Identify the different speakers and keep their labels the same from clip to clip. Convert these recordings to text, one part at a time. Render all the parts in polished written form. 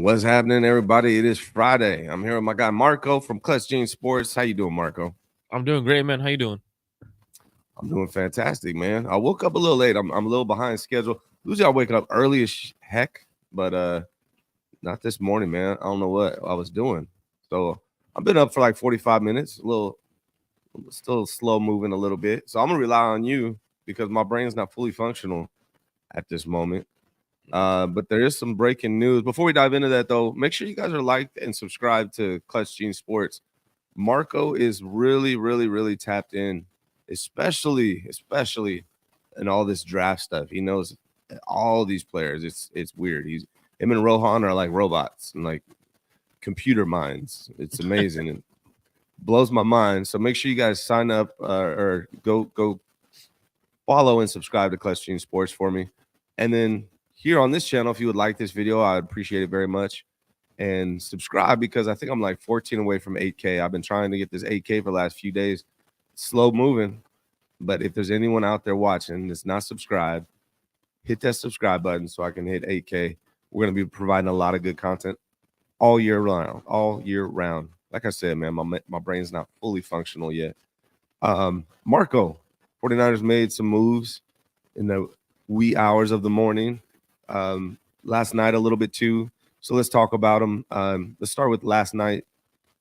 Speaker 1: What's happening, everybody? It is Friday. I'm here with my guy Marco from Clutch Gene Sports. How you doing, Marco?
Speaker 2: I'm doing great, man. How you doing?
Speaker 1: I'm doing fantastic, man. I woke up a little late. I'm a little behind schedule. Usually I wake up early as heck, but not this morning, man. I don't know what I was doing. So I've been up for like 45 minutes, still slow moving a little bit. So I'm gonna rely on you because my brain's not fully functional at this moment. But there is some breaking news. Before we dive into that, though, make sure you guys are liked and subscribed to Clutch Gene Sports. Marco is really, really, really tapped in, especially in all this draft stuff. He knows all these players. It's weird. Him and Rohan are like robots and like computer minds. It's amazing and blows my mind. So make sure you guys sign up or go follow and subscribe to Clutch Gene Sports for me. And then here on this channel, if you would like this video, I'd appreciate it very much. And subscribe because I think I'm like 14 away from 8K. I've been trying to get this 8K for the last few days. Slow moving. But if there's anyone out there watching that's not subscribed, hit that subscribe button so I can hit 8K. We're going to be providing a lot of good content all year round. Like I said, man, my brain's not fully functional yet. Marco, 49ers made some moves in the wee hours of the morning. Last night a little bit too. So let's talk about them. Let's start with last night,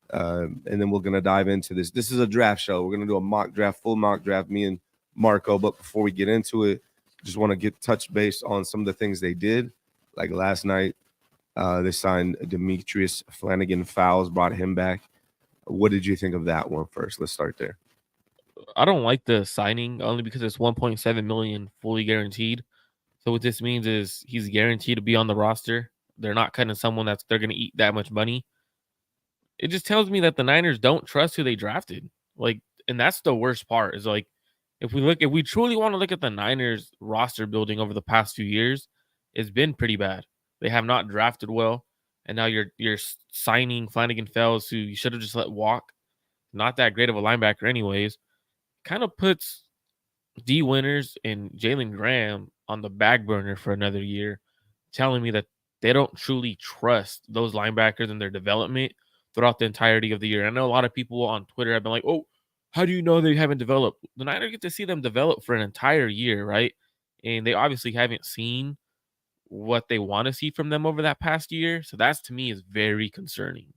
Speaker 1: and then we're going to dive into this. This is a draft show. We're going to do a mock draft, full mock draft, me and Marco. But before we get into it, just want to get touch base on some of the things they did. Like last night, they signed Demetrius Flanagan-Fowles, brought him back. What did you think of that one first? Let's start there.
Speaker 2: I don't like the signing only because it's 1.7 million fully guaranteed. So what this means is he's guaranteed to be on the roster. They're not cutting someone they're going to eat that much money. It just tells me that the Niners don't trust who they drafted. Like, and that's the worst part is like, if we truly want to look at the Niners roster building over the past few years, it's been pretty bad. They have not drafted well, and now you're signing Flanagan-Fowles, who you should have just let walk. Not that great of a linebacker, anyways. Kind of puts D. Winters and Jalen Graham on the back burner for another year, telling me that they don't truly trust those linebackers and their development throughout the entirety of the year. I know a lot of people on Twitter have been like, oh, how do you know they haven't developed? The Niners get to see them develop for an entire year, right? And they obviously haven't seen what they want to see from them over that past year. So that's, to me, is very concerning.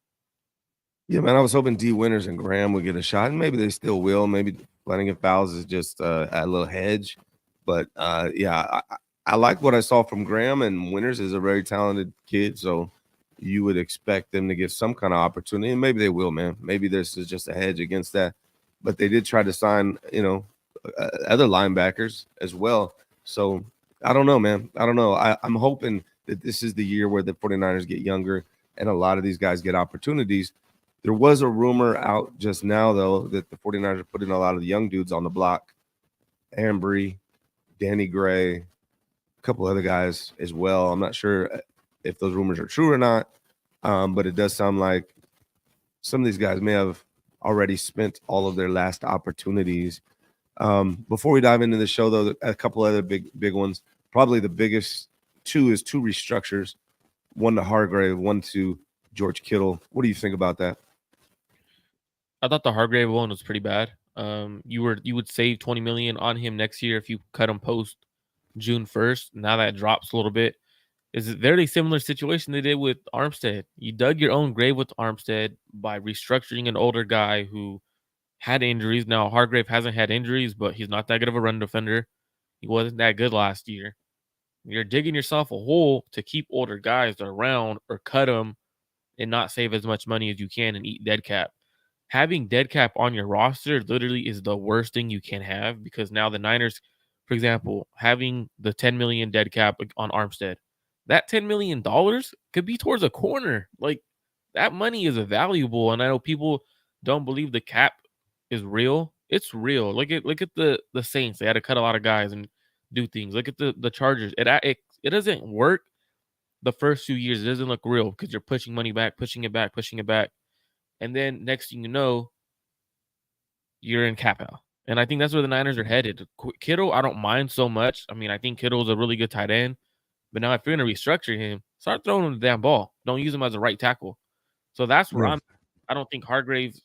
Speaker 1: Yeah, man, I was hoping D. Winters and Graham would get a shot, and maybe they still will. Maybe Flanagan-Fowles is just a little hedge. But, yeah, I like what I saw from Graham, and Winters is a very talented kid, so you would expect them to get some kind of opportunity, and maybe they will, man. Maybe this is just a hedge against that. But they did try to sign, other linebackers as well. So I don't know, man. I don't know. I'm hoping that this is the year where the 49ers get younger and a lot of these guys get opportunities. There was a rumor out just now, though, that the 49ers are putting a lot of the young dudes on the block. Ambry, Danny Gray, a couple other guys as well. I'm not sure if those rumors are true or not, but it does sound like some of these guys may have already spent all of their last opportunities. Before we dive into the show, though, a couple other big ones. Probably the biggest two is two restructures, one to Hargrave, one to George Kittle. What do you think about that?
Speaker 2: I thought the Hargrave one was pretty bad. You would save 20 million on him next year if you cut him post June 1st. Now that drops a little bit. Is a very similar situation they did with Armstead. You dug your own grave with Armstead by restructuring an older guy who had injuries. Now Hargrave hasn't had injuries, but he's not that good of a run defender. He wasn't that good last year. You're digging yourself a hole to keep older guys around or cut them and not save as much money as you can and eat dead cap. Having dead cap on your roster literally is the worst thing you can have because now the Niners, for example, having the 10 million dead cap on Armstead, that $10 million could be towards a corner. Like, that money is valuable. And I know people don't believe the cap is real. It's real. Look at the Saints. They had to cut a lot of guys and do things. Look at the Chargers. It doesn't work the first few years. It doesn't look real because you're pushing money back, pushing it back. And then next thing you know, you're in cap hell. And I think that's where the Niners are headed. Kittle, I don't mind so much. I mean, I think Kittle is a really good tight end. But now if you're going to restructure him, start throwing him the damn ball. Don't use him as a right tackle. So that's where
Speaker 1: No.
Speaker 2: I don't think Hargrave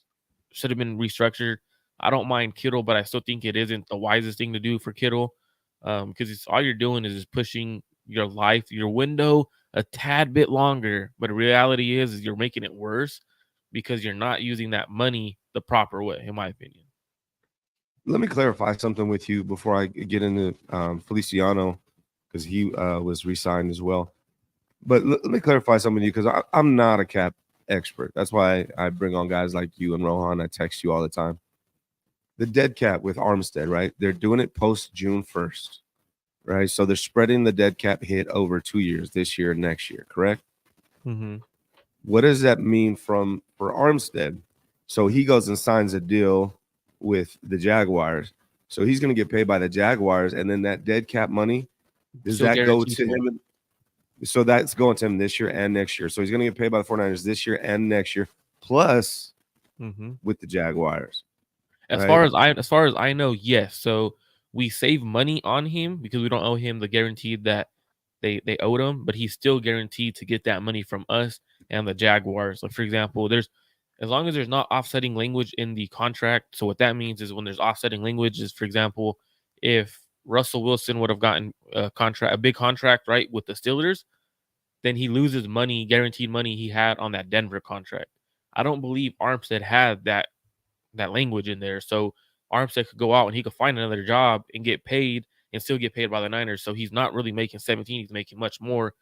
Speaker 2: should have been restructured. I don't mind Kittle, but I still think it isn't the wisest thing to do for Kittle, because it's all you're doing is just pushing your life, your window a tad bit longer. But the reality is you're making it worse because you're not using that money the proper way, in my opinion.
Speaker 1: Let me clarify something with you before I get into Feliciano, because he was re-signed as well. But let me clarify something with you, because I'm not a cap expert. That's why I bring on guys like you and Rohan. I text you all the time. The dead cap with Armstead, right? They're doing it post June 1st, right? So they're spreading the dead cap hit over 2 years, this year and next year, correct?
Speaker 2: Mm-hmm.
Speaker 1: What does that mean for Armstead? So he goes and signs a deal with the Jaguars. So he's going to get paid by the Jaguars, and then that dead cap money, does
Speaker 2: Still
Speaker 1: that go
Speaker 2: guaranteed
Speaker 1: to him? So that's going to him this year and next year. So he's going to get paid by the 49ers this year and next year, plus with the Jaguars.
Speaker 2: As
Speaker 1: right?
Speaker 2: far as I know, yes. So we save money on him because we don't owe him the guaranteed that they owed him, but he's still guaranteed to get that money from us and the Jaguars. Like for example, there's as long as there's not offsetting language in the contract. So what that means is when there's offsetting language is, for example, if Russell Wilson would have gotten a big contract, right, with the Steelers, then he loses money, guaranteed money he had on that Denver contract. I don't believe Armstead had that language in there. So Armstead could go out and he could find another job and get paid and still get paid by the Niners. So he's not really making 17. He's making much more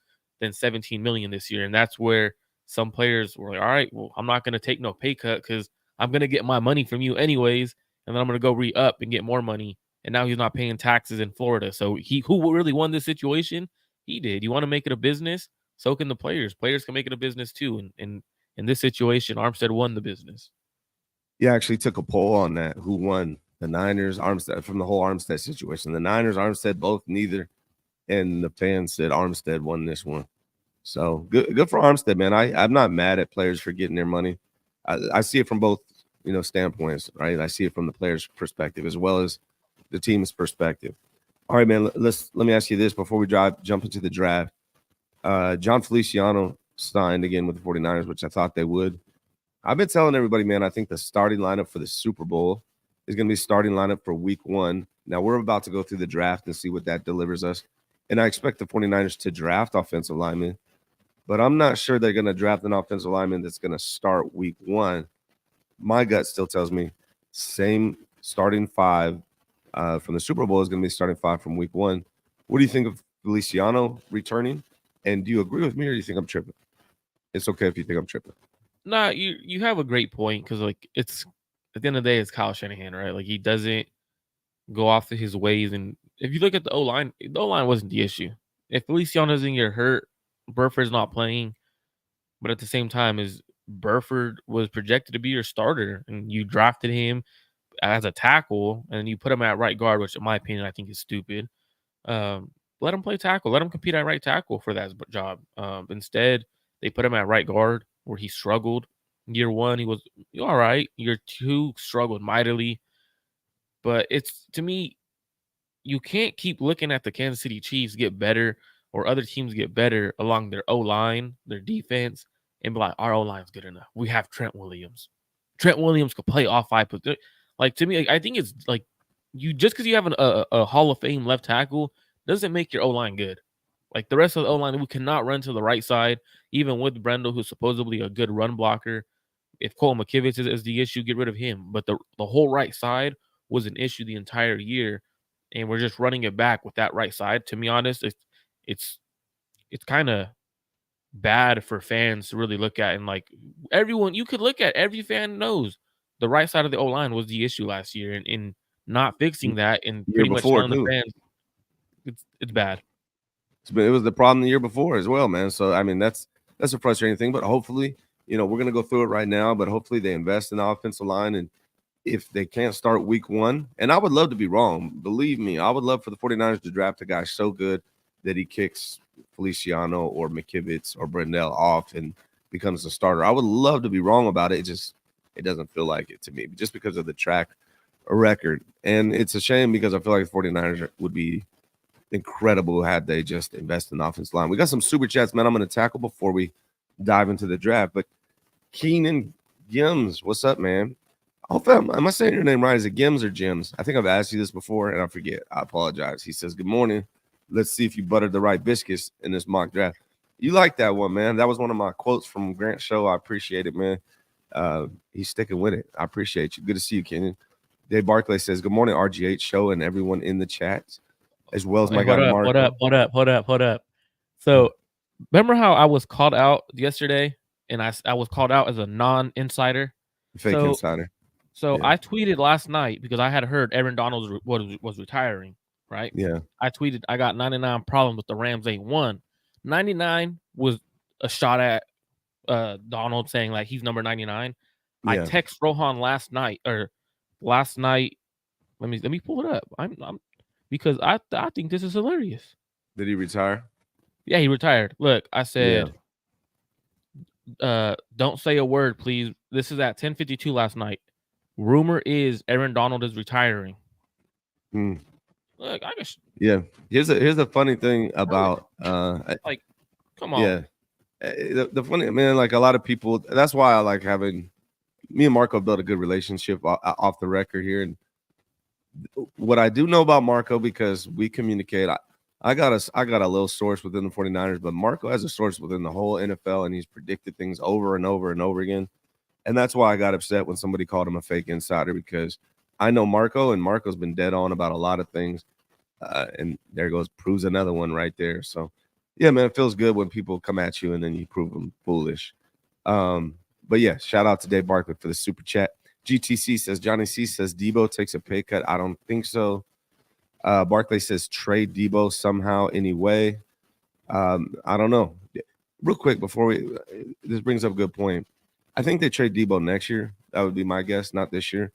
Speaker 2: than 17 million this year. And that's where some players were like, all right, well, I'm not going to take no pay cut because I'm going to get my money from you anyways. And then I'm going to go re-up and get more money. And now he's not paying taxes in Florida. So who really won this situation? He did. You want to make it a business? So can the players. Players can make it a business too. And in this situation, Armstead won the business.
Speaker 1: Yeah, I actually took a poll on that. Who won? The Niners, Armstead, from the whole Armstead situation. The Niners, Armstead, both, neither. And the fans said Armstead won this one. So good for Armstead, man. I'm not mad at players for getting their money. I see it from both, standpoints, right? I see it from the player's perspective as well as the team's perspective. All right, man. Let me ask you this before we jump into the draft. John Feliciano signed again with the 49ers, which I thought they would. I've been telling everybody, man, I think the starting lineup for the Super Bowl is going to be starting lineup for week 1. Now, we're about to go through the draft and see what that delivers us. And I expect the 49ers to draft offensive linemen, but I'm not sure they're going to draft an offensive lineman that's going to start week 1. My gut still tells me same starting 5 from the Super Bowl is going to be starting 5 from week 1. What do you think of Feliciano returning? And do you agree with me or do you think I'm tripping? It's okay if you think I'm tripping.
Speaker 2: Nah, you have a great point because like it's at the end of the day, it's Kyle Shanahan, right? Like he doesn't go off of his ways. And if you look at the O-line wasn't the issue. If Feliciano doesn't get hurt, Burford's not playing. But at the same time, is Burford was projected to be your starter, and you drafted him as a tackle, and you put him at right guard, which in my opinion I think is stupid. Let him play tackle. Let him compete at right tackle for that job. Instead, they put him at right guard where he struggled. Year 1, he was all right. Year 2, struggled mightily. But it's, to me, you can't keep looking at the Kansas City Chiefs get better or other teams get better along their O-line, their defense, and be like, our O-line's good enough. We have Trent Williams. Trent Williams could play all 5 positions. Like, to me, I think it's like you just because you have a Hall of Fame left tackle doesn't make your O-line good. Like the rest of the O-line, we cannot run to the right side, even with Brendel, who's supposedly a good run blocker. If Cole McKivitz is the issue, get rid of him. But the whole right side was an issue the entire year, and we're just running it back with that right side. To be honest, it's kind of bad for fans to really look at. And like everyone, you could look at, every fan knows the right side of the O-line was the issue last year, and in not fixing that and
Speaker 1: Year
Speaker 2: pretty much
Speaker 1: before,
Speaker 2: telling the
Speaker 1: too.
Speaker 2: fans it's bad.
Speaker 1: It was the problem the year before as well, man. So I mean, that's a frustrating thing. But hopefully, we're gonna go through it right now. But hopefully, they invest in the offensive line, and if they can't start week 1, and I would love to be wrong. Believe me, I would love for the 49ers to draft a guy so good that he kicks Feliciano or McKivitz or Brendel off and becomes a starter. I would love to be wrong about it. It doesn't feel like it to me, just because of the track record. And it's a shame because I feel like the 49ers would be incredible had they just invested in the offensive line. We got some super chats, man. I'm going to tackle before we dive into the draft. But Keenan Gims, what's up, man? Am I saying your name right? Is it Gims or Jims? I think I've asked you this before, and I forget. I apologize. He says, "Good morning. Let's see if you buttered the right biscuits in this mock draft." You like that one, man? That was one of my quotes from Grant's show. I appreciate it, man. He's sticking with it. I appreciate you. Good to see you, Kenyon. Dave Barclay says, "Good morning, RGH show, and everyone in the chats, as well as my guy Mark."
Speaker 2: Hold up. So, remember how I was called out yesterday, and I was called out as a non-insider,
Speaker 1: fake insider.
Speaker 2: So yeah. I tweeted last night because I had heard Aaron Donald was retiring, right?
Speaker 1: Yeah.
Speaker 2: I tweeted, I got 99 problems with the Rams. They won. 99 was a shot at Donald saying like he's number 99. Yeah. I text Rohan last night. Let me pull it up. I'm because I think this is hilarious.
Speaker 1: Did he retire?
Speaker 2: Yeah, he retired. Look, I said, don't say a word, please. This is at 10:52 last night. Rumor is Aaron Donald is retiring.
Speaker 1: Look,
Speaker 2: I guess.
Speaker 1: Yeah. Here's the funny thing about
Speaker 2: like, come on.
Speaker 1: Yeah. The funny, man, like a lot of people. That's why I like having me and Marco built a good relationship off the record here. And what I do know about Marco, because we communicate, I got a little source within the 49ers, but Marco has a source within the whole NFL, and he's predicted things over and over and over again. And that's why I got upset when somebody called him a fake insider, because I know Marco, and Marco's been dead on about a lot of things. And there goes, proves another one right there. So, yeah, man, it feels good when people come at you and then you prove them foolish. But, yeah, shout out to Dave Barkley for the super chat. GTC says, Johnny C says, Debo takes a pay cut. I don't think so. Barkley says, trade Debo somehow, anyway. I don't know. Real quick, before this brings up a good point. I think they trade Debo next year. That would be my guess, not this year.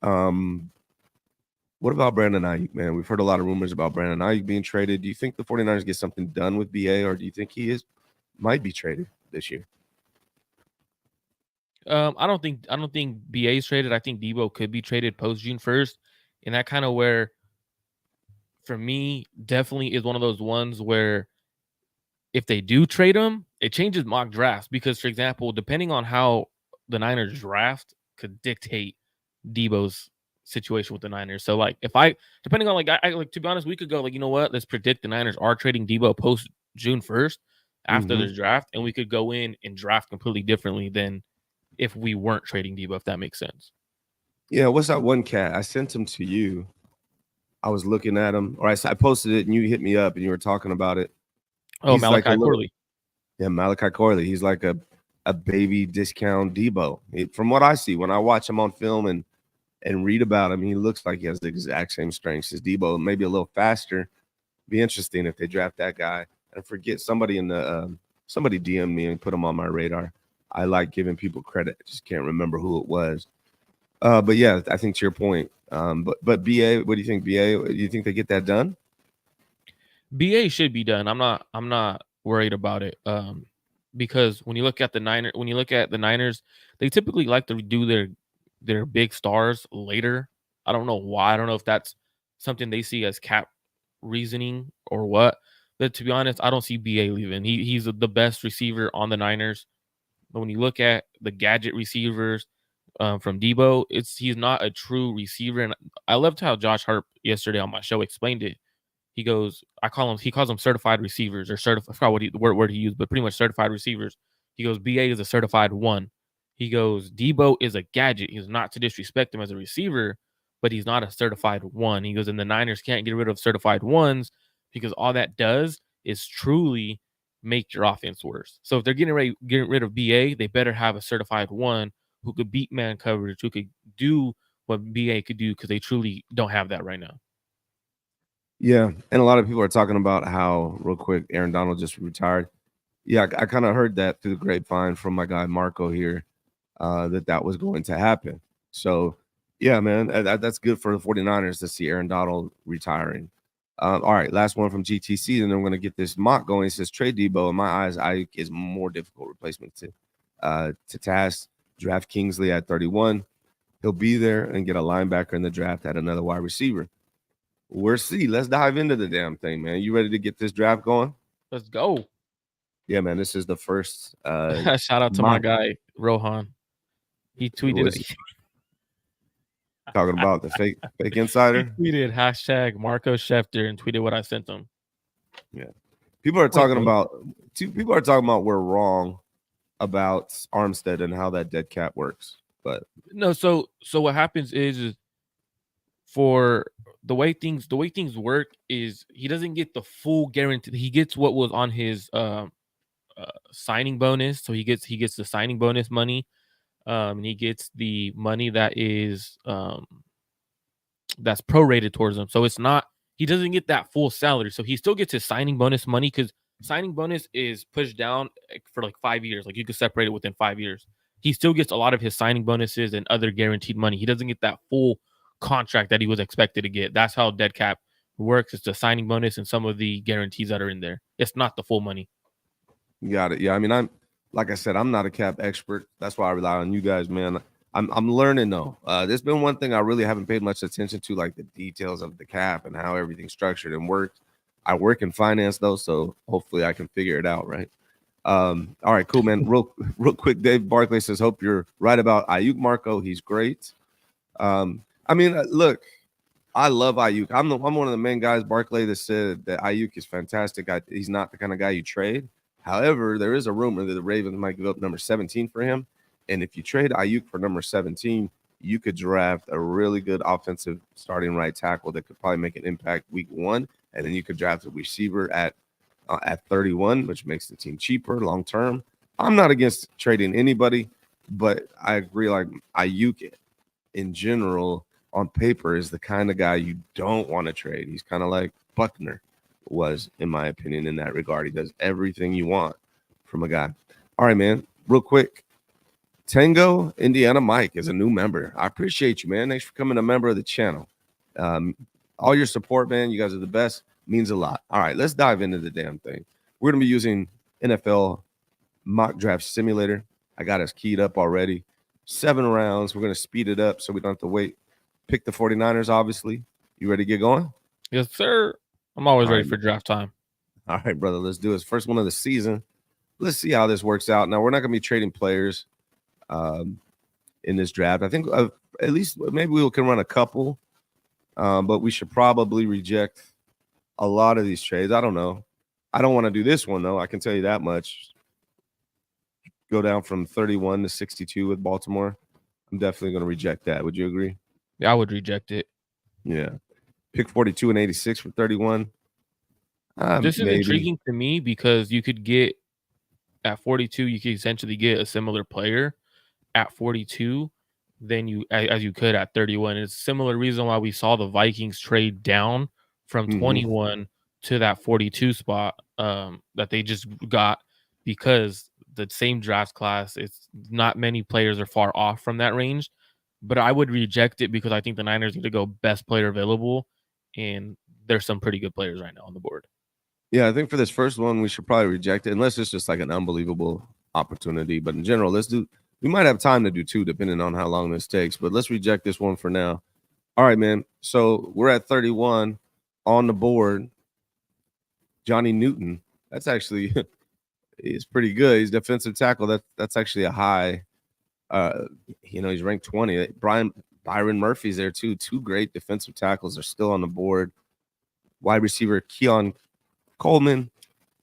Speaker 1: What about Brandon Ayuk, man? We've heard a lot of rumors about Brandon Ayuk being traded. Do you think the 49ers get something done with BA, or do you think he might be traded this year?
Speaker 2: I don't think BA is traded. I think Debo could be traded post June 1st. And that kind of where, for me, definitely is one of those ones where if they do trade him, it changes mock drafts. Because, for example, depending on how the Niners draft could dictate Debo's situation with the Niners. So, like, depending on, like, to be honest, we could go, like, you know what? Let's predict the Niners are trading Debo post June 1st after the draft. And we could go in and draft completely differently than if we weren't trading Debo, if that makes sense.
Speaker 1: Yeah, what's that one cat? I sent him to you. I was looking at him, or I posted it, and you hit me up, and you were talking about it.
Speaker 2: Oh, Malachi Corley.
Speaker 1: Yeah, Malachi Corley. He's like a baby discount Debo. From what I see, when I watch him on film and read about him, he looks like he has the exact same strengths as Debo, maybe a little faster. Be interesting if they draft that guy. And forget, somebody in the somebody DM'd me and put him on my radar. I like giving people credit. I just can't remember who it was. But yeah, I think to your point. But BA, what do you think? BA, do you think they get that done?
Speaker 2: BA should be done. I'm not worried about it. Because when you look at the Niners, they typically like to do their big stars later. I don't know why. I don't know if that's something they see as cap reasoning or what. But to be honest, I don't see BA leaving. He's the best receiver on the Niners. But when you look at the gadget receivers from Debo, he's not a true receiver. And I loved how Josh Harp yesterday on my show explained it. He calls them certified receivers, or certified. I forgot what word he used, but pretty much certified receivers. He goes, BA is a certified one. He goes, Debo is a gadget. He's not to disrespect him as a receiver, but he's not a certified one. He goes, and the Niners can't get rid of certified ones because all that does is truly make your offense worse. So if they're getting rid of BA, they better have a certified one who could beat man coverage, who could do what BA could do, because they truly don't have that right now.
Speaker 1: Yeah, and a lot of people are talking about how, real quick, Aaron Donald just retired. Yeah, I kind of heard that through the grapevine from my guy Marco here, that was going to happen. So, yeah, man, that's good for the 49ers to see Aaron Donald retiring. All right, last one from GTC, and then we're going to get this mock going. It says, trade Debo. In my eyes, Ayuk is more difficult replacement to task. Draft Kingsley at 31. He'll be there and get a linebacker in the draft at another wide receiver. We'll see. Let's dive into the damn thing, man. You ready to get this draft going?
Speaker 2: Let's go.
Speaker 1: Yeah, man. This is the first
Speaker 2: Shout out to my guy Rohan. He tweeted.
Speaker 1: talking about the fake
Speaker 2: He
Speaker 1: insider.
Speaker 2: tweeted hashtag Marco Schefter and tweeted what I sent him.
Speaker 1: Yeah, people are talking about we're wrong about Armstead and how that dead cap works. But
Speaker 2: no, so what happens is for the way things work is he doesn't get the full guarantee. He gets what was on his signing bonus. So he gets the signing bonus money. And he gets the money that is that's prorated towards him. So it's not, he doesn't get that full salary. So he still gets his signing bonus money because signing bonus is pushed down for like 5 years. Like you could separate it within 5 years. He still gets a lot of his signing bonuses and other guaranteed money. He doesn't get that full contract that he was expected to get. That's how dead cap works. It's the signing bonus and some of the guarantees that are in there. It's not the full money.
Speaker 1: Got it. Yeah, I mean, like I said, I'm not a cap expert. That's why I rely on you guys, man. I'm learning though. There's been one thing I really haven't paid much attention to, like the details of the cap and how everything's structured and works. I work in finance though, so hopefully I can figure it out, right? All right, cool, man. Real quick, Dave Barkley says, hope you're right about Ayuk, Marco. He's great. I mean, look, I love Ayuk. I'm one of the main guys, Barkley, that said that Ayuk is fantastic. He's not the kind of guy you trade. However, there is a rumor that the Ravens might give up number 17 for him. And if you trade Ayuk for number 17, you could draft a really good offensive starting right tackle that could probably make an impact week 1. And then you could draft a receiver at 31, which makes the team cheaper long term. I'm not against trading anybody, but I agree, like Ayuk in general on paper is the kind of guy you don't want to trade. He's kind of like Buckner was, in my opinion, in that regard. He does everything you want from a guy. All right, man. Real quick. Tango Indiana Mike is a new member. I appreciate you, man. Thanks for coming a member of the channel. All your support, man. You guys are the best. Means a lot. All right, let's dive into the damn thing. We're going to be using NFL Mock Draft Simulator. I got us keyed up already. 7 rounds. We're going to speed it up so we don't have to wait. Pick the 49ers, obviously. You ready to get going?
Speaker 2: Yes, sir. I'm always ready for draft time.
Speaker 1: All right, brother. Let's do it. First one of the season. Let's see how this works out. Now, we're not going to be trading players in this draft. I think at least maybe we can run a couple, but we should probably reject a lot of these trades. I don't know. I don't want to do this one, though. I can tell you that much. Go down from 31 to 62 with Baltimore. I'm definitely going to reject that. Would you agree?
Speaker 2: Yeah, I would reject it.
Speaker 1: Yeah. Pick 42 and 86 for 31.
Speaker 2: This is intriguing to me because you could get at 42, you could essentially get a similar player at 42 than you as you could at 31. It's a similar reason why we saw the Vikings trade down from 21 to that 42 spot that they just got, because the same draft class, it's not many players are far off from that range. But I would reject it because I think the Niners need to go best player available, and there's some pretty good players right now on the board.
Speaker 1: Yeah, I think for this first one, we should probably reject it unless it's just like an unbelievable opportunity. But in general, we might have time to do 2 depending on how long this takes. But let's reject this one for now. All right, man. So we're at 31 on the board. Johnny Newton. That's actually he's pretty good. He's defensive tackle. That's actually a high. He's ranked 20. Byron Murphy's there too. 2 great defensive tackles are still on the board. Wide receiver Keon Coleman,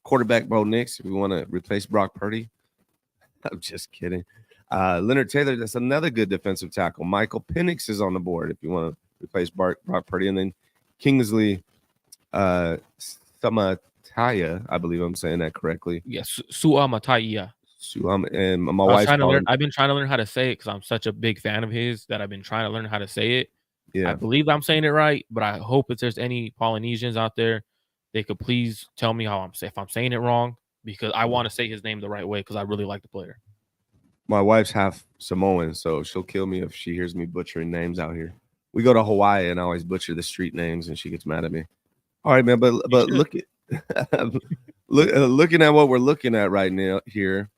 Speaker 1: quarterback Bo Nix. If we want to replace Brock Purdy, I'm just kidding. Leonard Taylor, that's another good defensive tackle. Michael Penix is on the board if you want to replace Brock Purdy, and then Kingsley Suamataia, I believe I'm saying that correctly.
Speaker 2: Yes, Suamataia.
Speaker 1: And my wife's
Speaker 2: I've been trying to learn how to say it because I'm such a big fan of his that I've been trying to learn how to say it. Yeah, I believe I'm saying it right, but I hope if there's any Polynesians out there, they could please tell me if I'm saying it wrong, because I want to say his name the right way because I really like the player.
Speaker 1: My wife's half Samoan, so she'll kill me if she hears me butchering names out here. We go to Hawaii and I always butcher the street names, and she gets mad at me. All right, man, but look at looking at what we're looking at right now here.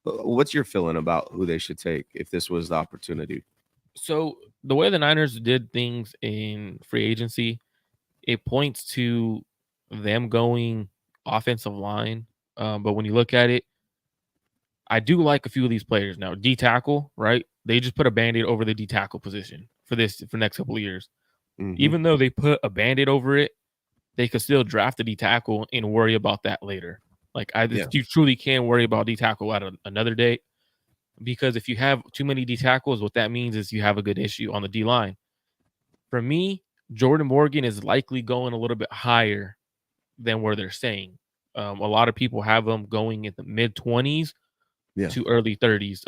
Speaker 1: What's your feeling about who they should take if this was the opportunity?
Speaker 2: So the way the Niners did things in free agency it points to them going offensive line. But when you look at it, I do like a few of these players now. D tackle, right? They just put a band-aid over the D tackle position for the next couple of years.
Speaker 1: Mhm.
Speaker 2: Even though they put a band-aid over it, they could still draft a D tackle and worry about that later. Like you truly can worry about D tackle at another date, because if you have too many D tackles, what that means is you have a good issue on the D line. For me, Jordan Morgan is likely going a little bit higher than where they're saying. A lot of people have him going in the mid-20s to early 30s.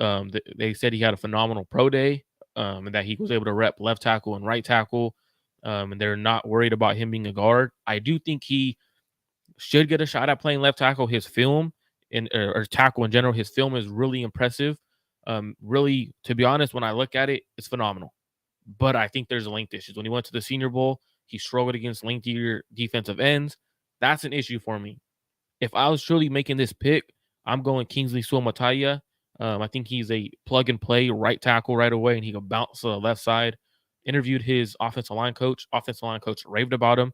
Speaker 2: They said he had a phenomenal pro day, and that he was able to rep left tackle and right tackle, and they're not worried about him being a guard. I do think he should get a shot at playing left tackle. His film or tackle in general, his film is really impressive. Really, to be honest, when I look at it, it's phenomenal. But I think there's length issues. When he went to the Senior Bowl, he struggled against lengthier defensive ends. That's an issue for me. If I was truly making this pick, I'm going Kingsley Suamataia. I think he's a plug and play right tackle right away, and he can bounce to the left side. Interviewed his offensive line coach. Offensive line coach raved about him.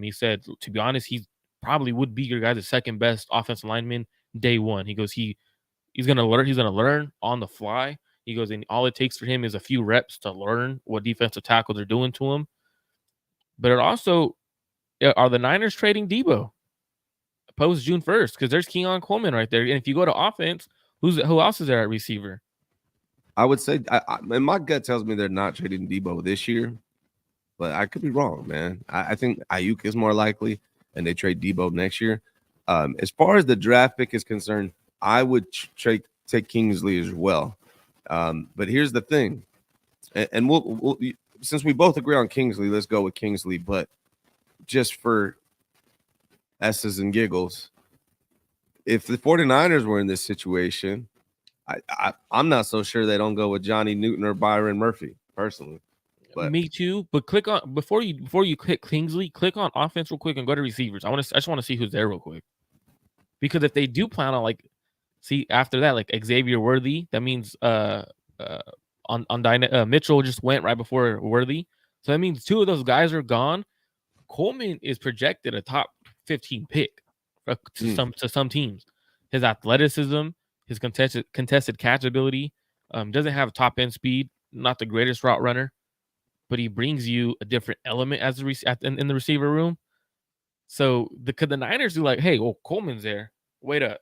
Speaker 2: He said, to be honest, he probably would be your guys' second best offensive lineman day one. He goes, he's gonna learn. He's gonna learn on the fly. He goes, and all it takes for him is a few reps to learn what defensive tackles are doing to him. But it also, are the Niners trading Debo post June 1st? Because there's Keon Coleman right there. And if you go to offense, who else is there at receiver?
Speaker 1: I would say, and my gut tells me they're not trading Debo this year, but I could be wrong, man. I think Ayuk is more likely, and they trade Debo next year. As far as the draft pick is concerned, I would take Kingsley as well. But here's the thing, and we'll since we both agree on Kingsley, let's go with Kingsley. But just for S's and giggles, if the 49ers were in this situation, I'm not so sure they don't go with Johnny Newton or Byron Murphy personally. But
Speaker 2: me too. But click on before you click Kingsley, click on offense real quick and go to receivers. I just want to see who's there real quick, because if they do plan on see after that Xavier Worthy, that means Mitchell just went right before Worthy, so that means two of those guys are gone. Coleman is projected a top 15 pick to some teams. His athleticism, his contested catch ability, doesn't have top end speed, not the greatest route runner, but he brings you a different element as in the receiver room. So the Niners do hey, well, Coleman's there. Wait up.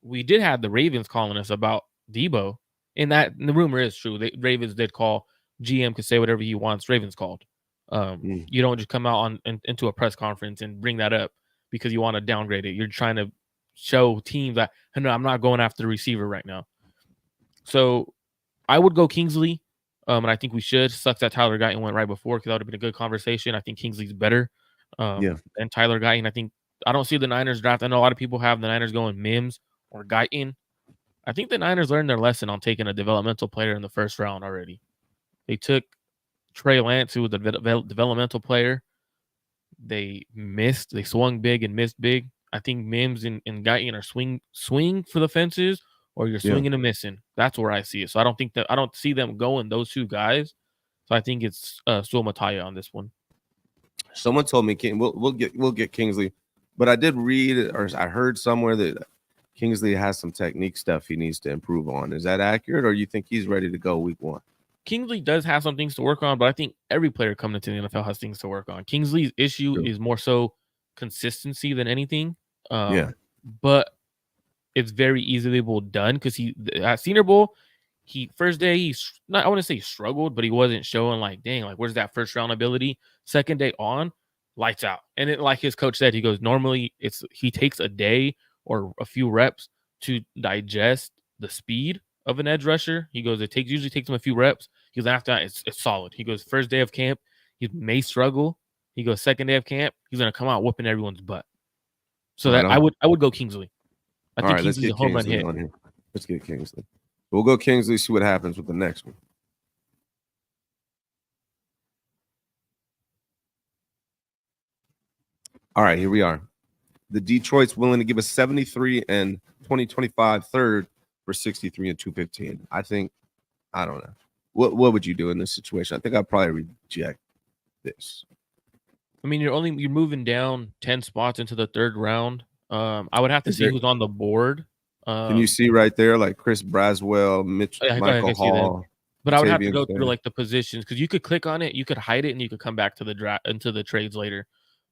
Speaker 2: We did have the Ravens calling us about Debo, and the rumor is true. The Ravens did call. GM could say whatever he wants. Ravens called. You don't just come out into a press conference and bring that up because you want to downgrade it. You're trying to show teams that, no, I'm not going after the receiver right now. So I would go Kingsley, and I think we should. Sucks that Tyler Guyton went right before, because that would have been a good conversation. I think Kingsley's better than Tyler Guyton. I don't see the Niners draft. I know a lot of people have the Niners going Mims or Guyton. I think the Niners learned their lesson on taking a developmental player in the first round already. They took Trey Lance, who was a developmental player. They missed. They swung big and missed big. I think Mims and Guyton are swing for the fences, or you're swinging and missing. That's where I see it. So I don't see them going those two guys. So I think it's Suamataia on this one.
Speaker 1: Someone told me we'll get Kingsley, but I did read or I heard somewhere that Kingsley has some technique stuff he needs to improve on. Is that accurate, or you think he's ready to go week one?
Speaker 2: Kingsley does have some things to work on, but I think every player coming into the NFL has things to work on. Kingsley's issue is more so consistency than anything. But it's very easily done, because he at Senior Bowl, first day I want to say struggled, but he wasn't showing where's that first round ability. Second day on, lights out. And like his coach said, he goes, normally he takes a day or a few reps to digest the speed of an edge rusher. He goes, usually takes him a few reps. He goes, after that, it's solid. He goes, first day of camp, he may struggle. He goes, second day of camp, he's gonna come out whooping everyone's butt. So I would go Kingsley. I think Kingsley's a home run hit.
Speaker 1: Let's get Kingsley. We'll go Kingsley, see what happens with the next one. All right, here we are. The Detroit's willing to give us 73 and 2025 third for 63 and 215. I don't know. What would you do in this situation? I think I'd probably reject this.
Speaker 2: I mean, you're moving down 10 spots into the third round. I would have to
Speaker 1: Is
Speaker 2: see
Speaker 1: there?
Speaker 2: who's on the board.
Speaker 1: Can you see right there, like Chris Braswell,
Speaker 2: I
Speaker 1: Michael
Speaker 2: can see them,
Speaker 1: Hall,
Speaker 2: but I would have to
Speaker 1: Jatavian
Speaker 2: go through
Speaker 1: Sanders?
Speaker 2: like the positions because you could click on it, you could hide it, and you could come back to the draft into the trades later.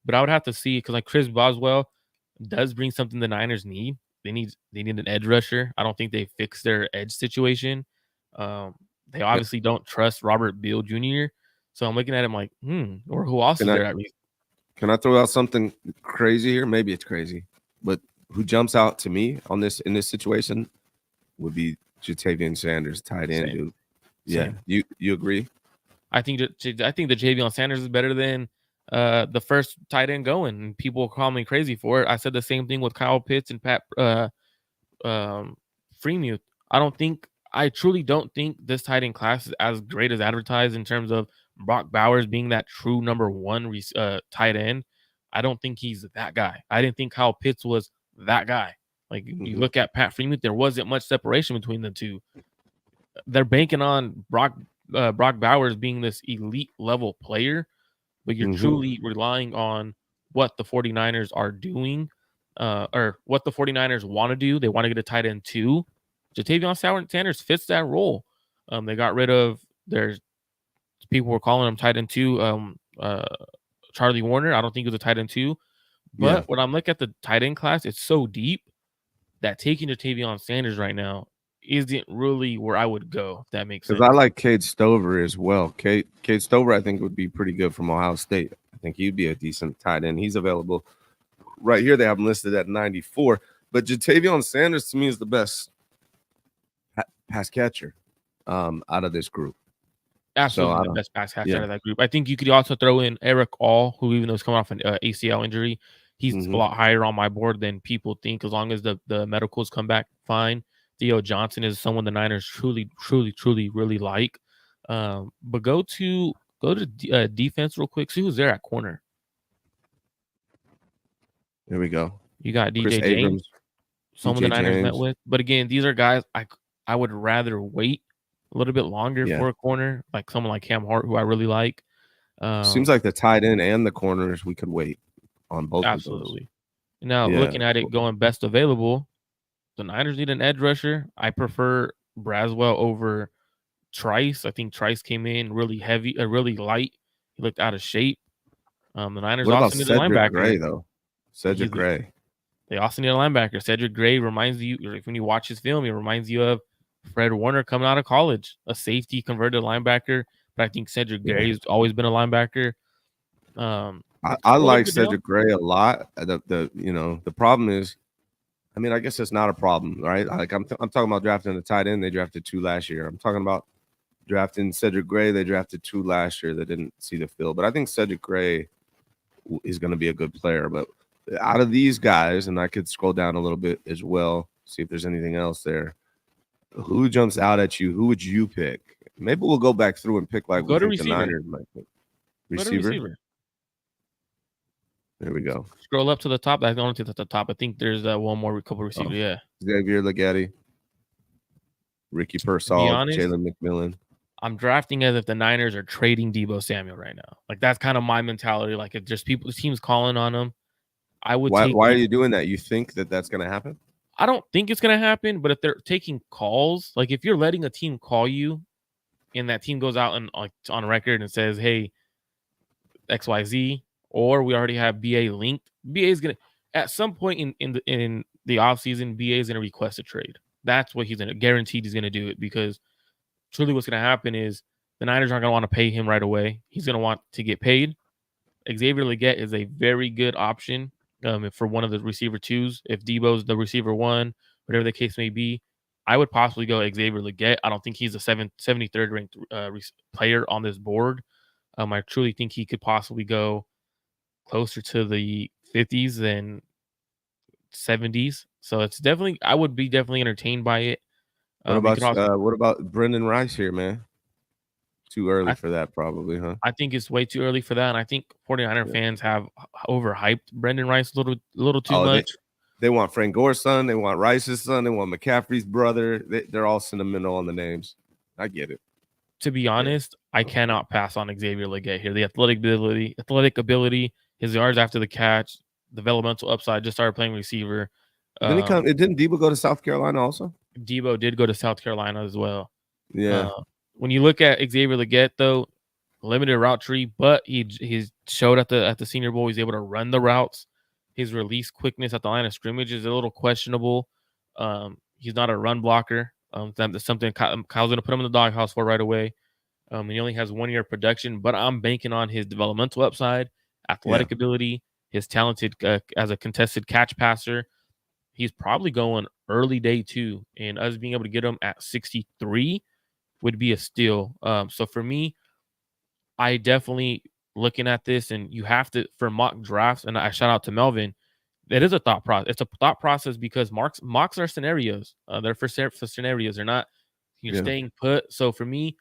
Speaker 2: But I would have to see because like Chris Boswell does bring something the Niners need. They need an edge rusher. I don't think they fixed their edge situation. Um, they
Speaker 1: Can,
Speaker 2: obviously don't trust Robert Beal Jr. So I'm looking at him like, or who else
Speaker 1: can
Speaker 2: is
Speaker 1: I
Speaker 2: there at least?
Speaker 1: can I throw out something crazy here? Maybe it's crazy, but who jumps out to me on this in this situation would be Jatavian Sanders, tight end,
Speaker 2: Same,
Speaker 1: dude. Yeah,
Speaker 2: same.
Speaker 1: you agree?
Speaker 2: I think the Javion Sanders is better than the first tight end going. And people call me crazy for it. I said the same thing with Kyle Pitts and Pat Freemuth. I truly don't think this tight end class is as great as advertised in terms of Brock Bowers being that true number one tight end. I don't think he's that guy. I didn't think Kyle Pitts was that guy. Like you look at Pat Freemuth, there wasn't much separation between the two. They're banking on Brock Bowers being this elite level player, but you're truly relying on what the 49ers are doing, or what the 49ers want to do. They want to get a tight end too. Jatavion Sanders fits that role. They got rid of their people were calling him tight end two. Charlie Warner. I don't think he was a tight end two.
Speaker 1: Yeah,
Speaker 2: But when I'm looking at the tight end class, it's so deep that taking Jatavion Sanders right now isn't really where I would go. If that makes
Speaker 1: because I
Speaker 2: sense.
Speaker 1: like Cade Stover as well. Cade Stover, I think, would be pretty good from Ohio State. I think he'd be a decent tight end. He's available right here. They have him listed at 94. But Jatavion Sanders to me is the best pass catcher out of this group. So
Speaker 2: Absolutely
Speaker 1: I
Speaker 2: the
Speaker 1: don't.
Speaker 2: best pass catcher out
Speaker 1: Yeah.
Speaker 2: of that group. I think you could also throw in Eric All, who even though he's coming off an ACL injury, he's a lot higher on my board than people think. As long as the medicals come back fine, Theo Johnson is someone the Niners truly, truly, truly really like. But go to defense real quick. See who's there at corner.
Speaker 1: Here we go.
Speaker 2: You got
Speaker 1: Chris
Speaker 2: DJ James,
Speaker 1: Abrams,
Speaker 2: someone the
Speaker 1: DJ
Speaker 2: Niners met
Speaker 1: James.
Speaker 2: with. But again, these are guys I would rather wait a little bit longer
Speaker 1: Yeah.
Speaker 2: for a corner, like someone like Cam Hart, who I really like.
Speaker 1: Seems like the tight end and the corners we could wait on both of those.
Speaker 2: Absolutely. Now,
Speaker 1: Yeah.
Speaker 2: looking at it going best available, the Niners need an edge rusher. I prefer Braswell over Trice. I think Trice came in really heavy, really light. He looked out of shape. The Niners
Speaker 1: What about
Speaker 2: also need a
Speaker 1: Cedric
Speaker 2: linebacker.
Speaker 1: Gray though? Cedric Gray.
Speaker 2: They also need a linebacker. Cedric Gray reminds you, when you watch his film, it reminds you of Fred Warner coming out of college, a safety converted linebacker. But I think Cedric Gray's always been a linebacker.
Speaker 1: I like Cedric Gray a lot. The problem is, I mean, I guess it's not a problem, right? Like I'm talking about drafting a tight end. They drafted 2 last year. I'm talking about drafting Cedric Gray. They drafted 2 last year that didn't see the field. But I think Cedric Gray is going to be a good player. But out of these guys, and I could scroll down a little bit as well, see if there's anything else there. Who jumps out at you? Who would you pick? Maybe we'll go back through and pick like
Speaker 2: Go
Speaker 1: we
Speaker 2: to
Speaker 1: think
Speaker 2: receiver.
Speaker 1: the Niners might pick. Receiver. There we go.
Speaker 2: Scroll up to the top. I don't think that's the top. I think there's one more couple receiver. Yeah.
Speaker 1: Xavier Leggett, Ricky Pearsall, Jalen McMillan.
Speaker 2: I'm drafting as if the Niners are trading Deebo Samuel right now. Like that's kind of my mentality. Like if there's teams calling on him, I would.
Speaker 1: Why are you doing that? You think that's going to happen?
Speaker 2: I don't think it's going to happen. But if they're taking calls, like if you're letting a team call you, and that team goes out and like on record and says, "Hey, XYZ," or we already have BA linked, BA is gonna at some point in the offseason, BA is gonna request a trade. That's what he's gonna guaranteed he's gonna do it because truly what's gonna happen is the Niners aren't gonna want to pay him right away. He's gonna want to get paid. Xavier Leggett is a very good option for one of the receiver twos. If Debo's the receiver one, whatever the case may be, I would possibly go Xavier Leggett. I don't think he's a 73rd ranked player on this board. I truly think he could possibly go closer to the 50s than 70s. So it's definitely, I would be definitely entertained by it.
Speaker 1: What about Brendan Rice here, man? Too early for that, probably, huh?
Speaker 2: I think it's way too early for that, and I think 49er fans have overhyped Brendan Rice a little too much.
Speaker 1: They want Frank Gore's son, they want Rice's son, they want McCaffrey's brother. They're all sentimental on the names. I get it.
Speaker 2: to be honest, I cannot pass on Xavier Legette here. The athletic ability, his yards after the catch, developmental upside. Just started playing receiver.
Speaker 1: Then he come. Didn't Debo go to South Carolina also?
Speaker 2: Debo did go to South Carolina as well.
Speaker 1: Yeah.
Speaker 2: When you look at Xavier Legette, though, limited route tree, but he showed at the Senior Bowl he's able to run the routes. His release quickness at the line of scrimmage is a little questionable. He's not a run blocker. That's something Kyle's going to put him in the doghouse for right away. He only has 1 year of production, but I'm banking on his developmental upside, athletic ability, his talented as a contested catch passer. He's probably going early day 2, and us being able to get him at 63 would be a steal. So for me, I definitely looking at this, and you have to for mock drafts. And I shout out to Melvin. It is a thought process. It's a thought process because mocks are scenarios. They're for scenarios. They're not. You're staying put. So for me,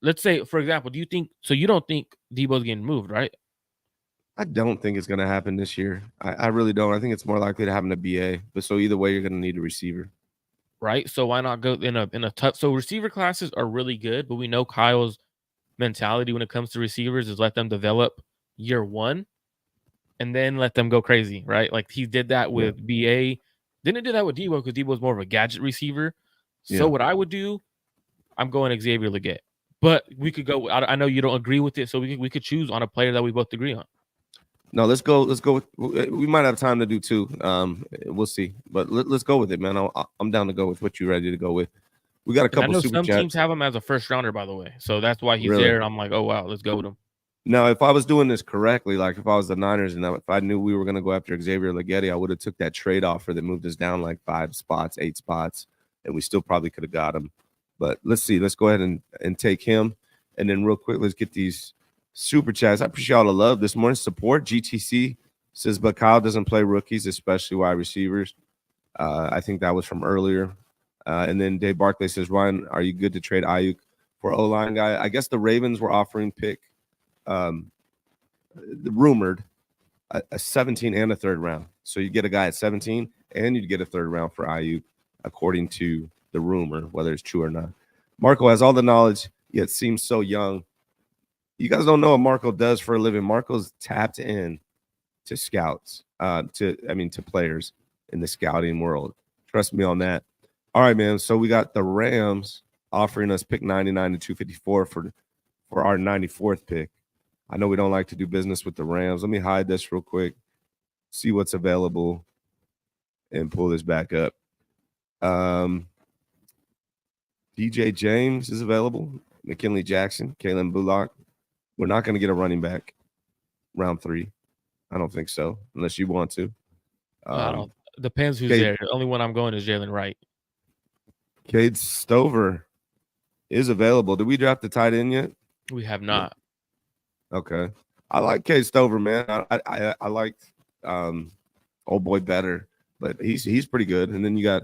Speaker 2: let's say, for example, do you think so? You don't think Debo's getting moved, right?
Speaker 1: I don't think it's going to happen this year. I really don't. I think it's more likely to happen to BA. But so either way, you're going to need a receiver,
Speaker 2: right? So why not go in a tough? So receiver classes are really good, but we know Kyle's mentality when it comes to receivers is let them develop year 1 and then let them go crazy, right? Like he did that with BA. Didn't do that with Debo because Debo was more of a gadget receiver. So what I would do, I'm going Xavier Legette. But we could go. I know you don't agree with it, so we could choose on a player that we both agree on.
Speaker 1: No, let's go. Let's go. We might have time to do 2. We'll see. But let's go with it, man. I'm down to go with what you're ready to go with. We got a couple.
Speaker 2: I know
Speaker 1: super
Speaker 2: some
Speaker 1: chats.
Speaker 2: teams have him as a first rounder, by the way. So that's why he's there. And I'm like, oh wow, let's go with him.
Speaker 1: Now, if I was doing this correctly, like if I was the Niners and if I knew we were going to go after Xavier Legette, I would have took that trade offer that moved us down like 5 spots, 8 spots, and we still probably could have got him. But let's see. Let's go ahead and take him. And then real quick, let's get these super chats. I appreciate all the love this morning. Support. GTC says, but Kyle doesn't play rookies, especially wide receivers. I think that was from earlier. And then Dave Barclay says, Ryan, are you good to trade Ayuk for O-line guy? I guess the Ravens were offering pick, rumored, a 17 and a 3rd round. So you get a guy at 17 and you'd get a 3rd round for Ayuk, according to the rumor, whether it's true or not. Marco has all the knowledge, yet seems so young. You guys don't know what Marco does for a living. Marco's tapped in to scouts, to players in the scouting world. Trust me on that. All right, man. So we got the Rams offering us pick 99 to 254 for our 94th pick. I know we don't like to do business with the Rams. Let me hide this real quick, see what's available, and pull this back up. DJ James is available. McKinley Jackson, Kalen Bullock. We're not going to get a running back round 3. I don't think so, unless you want to.
Speaker 2: I don't. Depends who's there. The only one I'm going is Jalen Wright.
Speaker 1: Cade Stover is available. Did we draft the tight end yet?
Speaker 2: We have not.
Speaker 1: Okay. I like Cade Stover, man. I liked old boy better, but he's pretty good. And then you got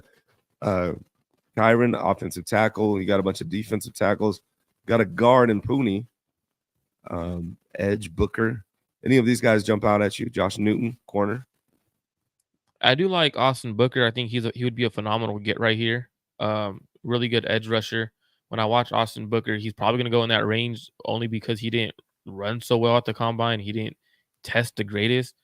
Speaker 1: Kyron, offensive tackle. You got a bunch of defensive tackles. Got a guard in Pooney. Edge, Booker. Any of these guys jump out at you? Josh Newton, corner.
Speaker 2: I do like Austin Booker. I think he would be a phenomenal get right here. Really good edge rusher. When I watch Austin Booker, he's probably going to go in that range only because he didn't run so well at the combine. He didn't test the greatest.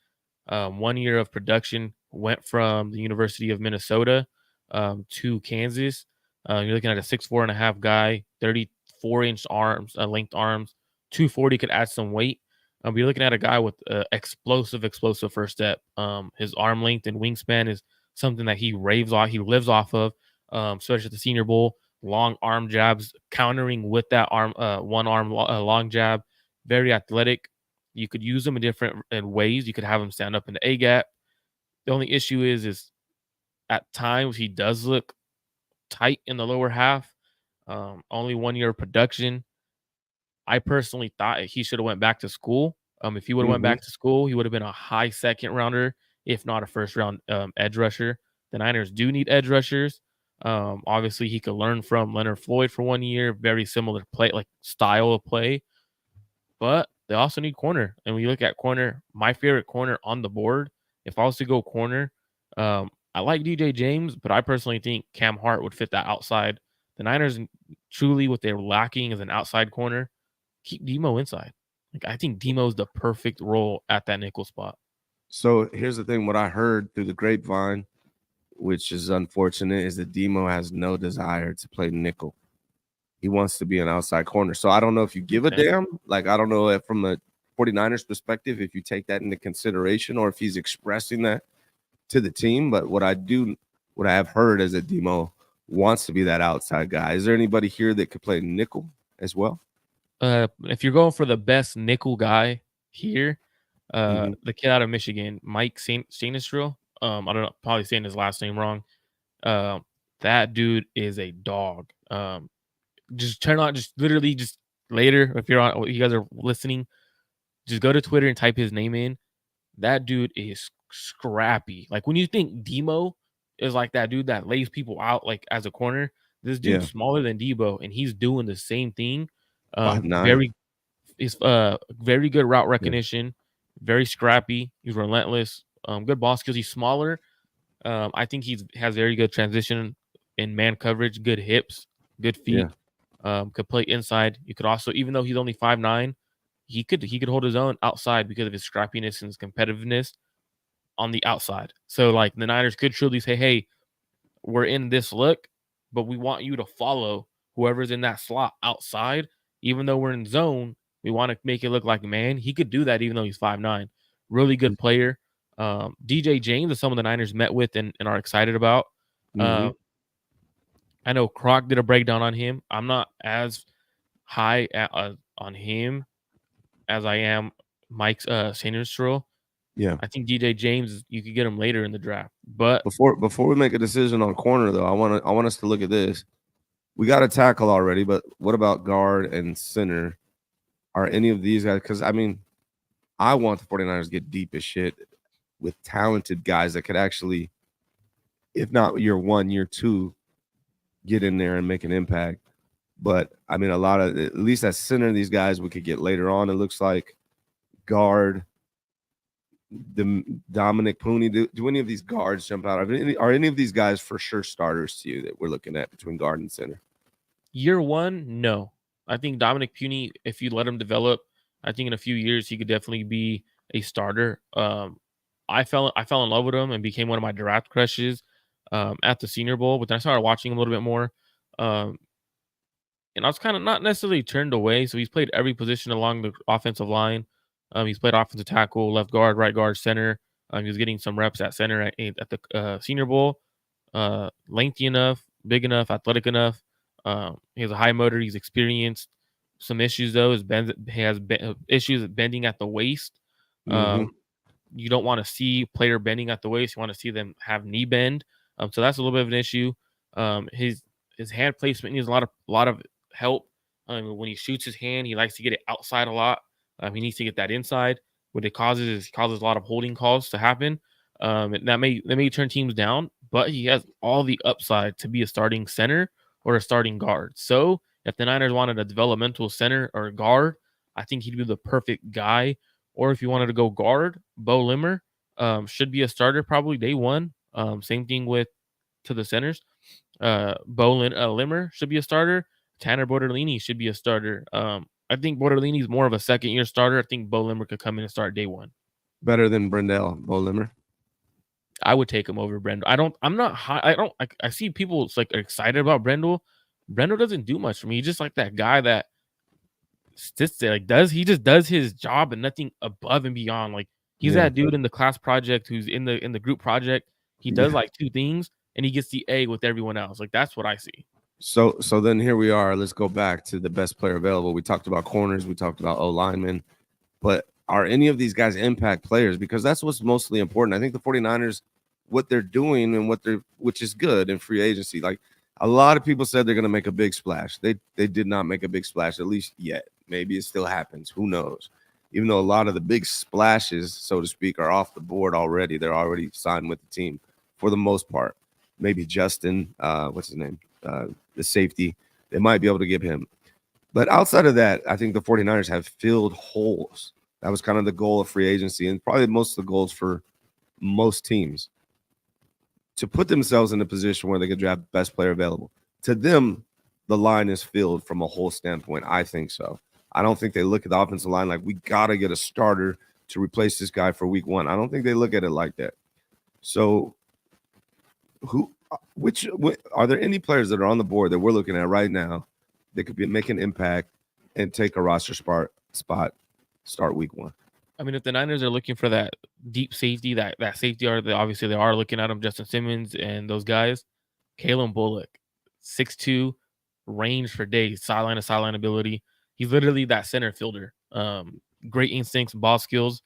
Speaker 2: 1 year of production, went from the University of Minnesota to Kansas. You're looking at a 6'4.5" guy, 34-inch arms, length arms, 240, could add some weight. You're looking at a guy with explosive first step. His arm length and wingspan is something that he lives off of, especially at the Senior Bowl. Long arm jabs, countering with that one arm long jab. Very athletic. You could use him in different ways. You could have him stand up in the A gap. The only issue is at times he does look tight in the lower half. Only 1 year of production. I personally thought he should have went back to school. If he would have went back to school, he would have been a high 2nd rounder, if not a 1st round edge rusher. The Niners do need edge rushers. Obviously, he could learn from Leonard Floyd for 1 year. Very similar play, like style of play. But they also need corner. And when you look at corner, my favorite corner on the board, if I was to go corner, I like DJ James, but I personally think Cam Hart would fit that outside. The Niners truly what they're lacking is an outside corner, keep Demo inside. Like I think Demo's the perfect role at that nickel spot.
Speaker 1: So here's the thing: what I heard through the grapevine, which is unfortunate, is that Demo has no desire to play nickel. He wants to be an outside corner. So I don't know if you give a damn. Like, I don't know if from a 49ers perspective, if you take that into consideration or if he's expressing that to the team. But what I have heard is that Demo wants to be that outside guy. Is there anybody here that could play nickel as well?
Speaker 2: If you're going for the best nickel guy here,
Speaker 1: Mm-hmm.
Speaker 2: the kid out of Michigan, Mike Sainistril. I don't know, probably saying his last name wrong. That dude is a dog. Just turn on, just literally, just later, if you guys are listening, just go to Twitter and type his name in. That dude is scrappy. Like when you think Demo is like that dude that lays people out like as a corner, this dude's smaller than Debo, and he's doing the same thing.
Speaker 1: 5'9".
Speaker 2: Very good route recognition, very scrappy. He's relentless. Good ball skills. He's smaller. I think has very good transition in man coverage, good hips, good feet. Could play inside. You could also, even though he's only 5'9", he could hold his own outside because of his scrappiness and his competitiveness on the outside. So like the Niners could truly say, hey, we're in this look, but we want you to follow whoever's in that slot outside. Even though we're in zone, we want to make it look like man. He could do that even though he's 5'9". Really good player. DJ James is someone the Niners met with and are excited about. I know Croc did a breakdown on him. I'm not as high on him as I am Mike's Sainistril.
Speaker 1: Yeah.
Speaker 2: I think DJ James, you could get him later in the draft. But
Speaker 1: before we make a decision on corner, though, I want us to look at this. We got a tackle already, but what about guard and center? Are any of these guys? Because I mean, I want the 49ers to get deep as shit with talented guys that could actually, if not year one, year two, get in there and make an impact. But I mean, a lot of, at least at center, these guys we could get later on. It looks like guard, the Dominic Pooney. Do any of these guards jump out? Are any of these guys for sure starters to you that we're looking at between guard and center?
Speaker 2: Year one, no. I think Dominic Pooney, if you let him develop, I think in a few years he could definitely be a starter. I fell in love with him and became one of my draft crushes at the Senior Bowl. But then I started watching him a little bit more, and I was kind of not necessarily turned away. So he's played every position along the offensive line. He's played offensive tackle, left guard, right guard, center. He was getting some reps at center at the Senior Bowl. Lengthy enough, big enough, athletic enough. He has a high motor. He's experienced. Some issues though is he has issues at bending at the waist. You don't want to see player bending at the waist. You want to see them have knee bend. So that's a little bit of an issue. His hand placement needs a lot of help. When he shoots his hand, he likes to get it outside a lot. He needs to get that inside. What it causes a lot of holding calls to happen. And that may turn teams down, but he has all the upside to be a starting center or a starting guard. So if the Niners wanted a developmental center or guard, I think he'd be the perfect guy. Or if you wanted to go guard, Bo Limmer should be a starter probably day one. Same thing to the centers. Limmer should be a starter. Tanner Bortolini should be a starter. I think Bortolini is more of a second-year starter. I think Bo Limmer could come in and start day one.
Speaker 1: Better than Brendel, Bo Limmer?
Speaker 2: I would take him over Brendel. I'm not high. I see people like excited about Brendel. Brendel doesn't do much for me. He's just like that guy that sits there, he just does his job and nothing above and beyond. Like he's that dude in the class project who's in the group project. He does like two things and he gets the A with everyone else. Like that's what I see.
Speaker 1: So then here we are. Let's go back to the best player available. We talked about corners. We talked about O linemen. But are any of these guys impact players? Because that's what's mostly important. I think the 49ers, what they're doing and which is good in free agency. Like a lot of people said they're going to make a big splash. They did not make a big splash, at least yet. Maybe it still happens. Who knows? Even though a lot of the big splashes, so to speak, are off the board already. They're already signed with the team for the most part. Maybe Justin, what's his name? The safety. They might be able to give him. But outside of that, I think the 49ers have filled holes. That was kind of the goal of free agency and probably most of the goals for most teams, to put themselves in a position where they could draft best player available. To them, the line is filled from a whole standpoint. I think so. I don't think they look at the offensive line like we got to get a starter to replace this guy for week 1. I don't think they look at it like that. So which are there any players that are on the board that we're looking at right now that could make an impact and take a roster spot start week 1?
Speaker 2: I mean, if the Niners are looking for that deep safety, that safety obviously they are looking at him, Justin Simmons and those guys. Kalen Bullock, 6'2", range for days, sideline to sideline ability. He's literally that center fielder. Great instincts, ball skills.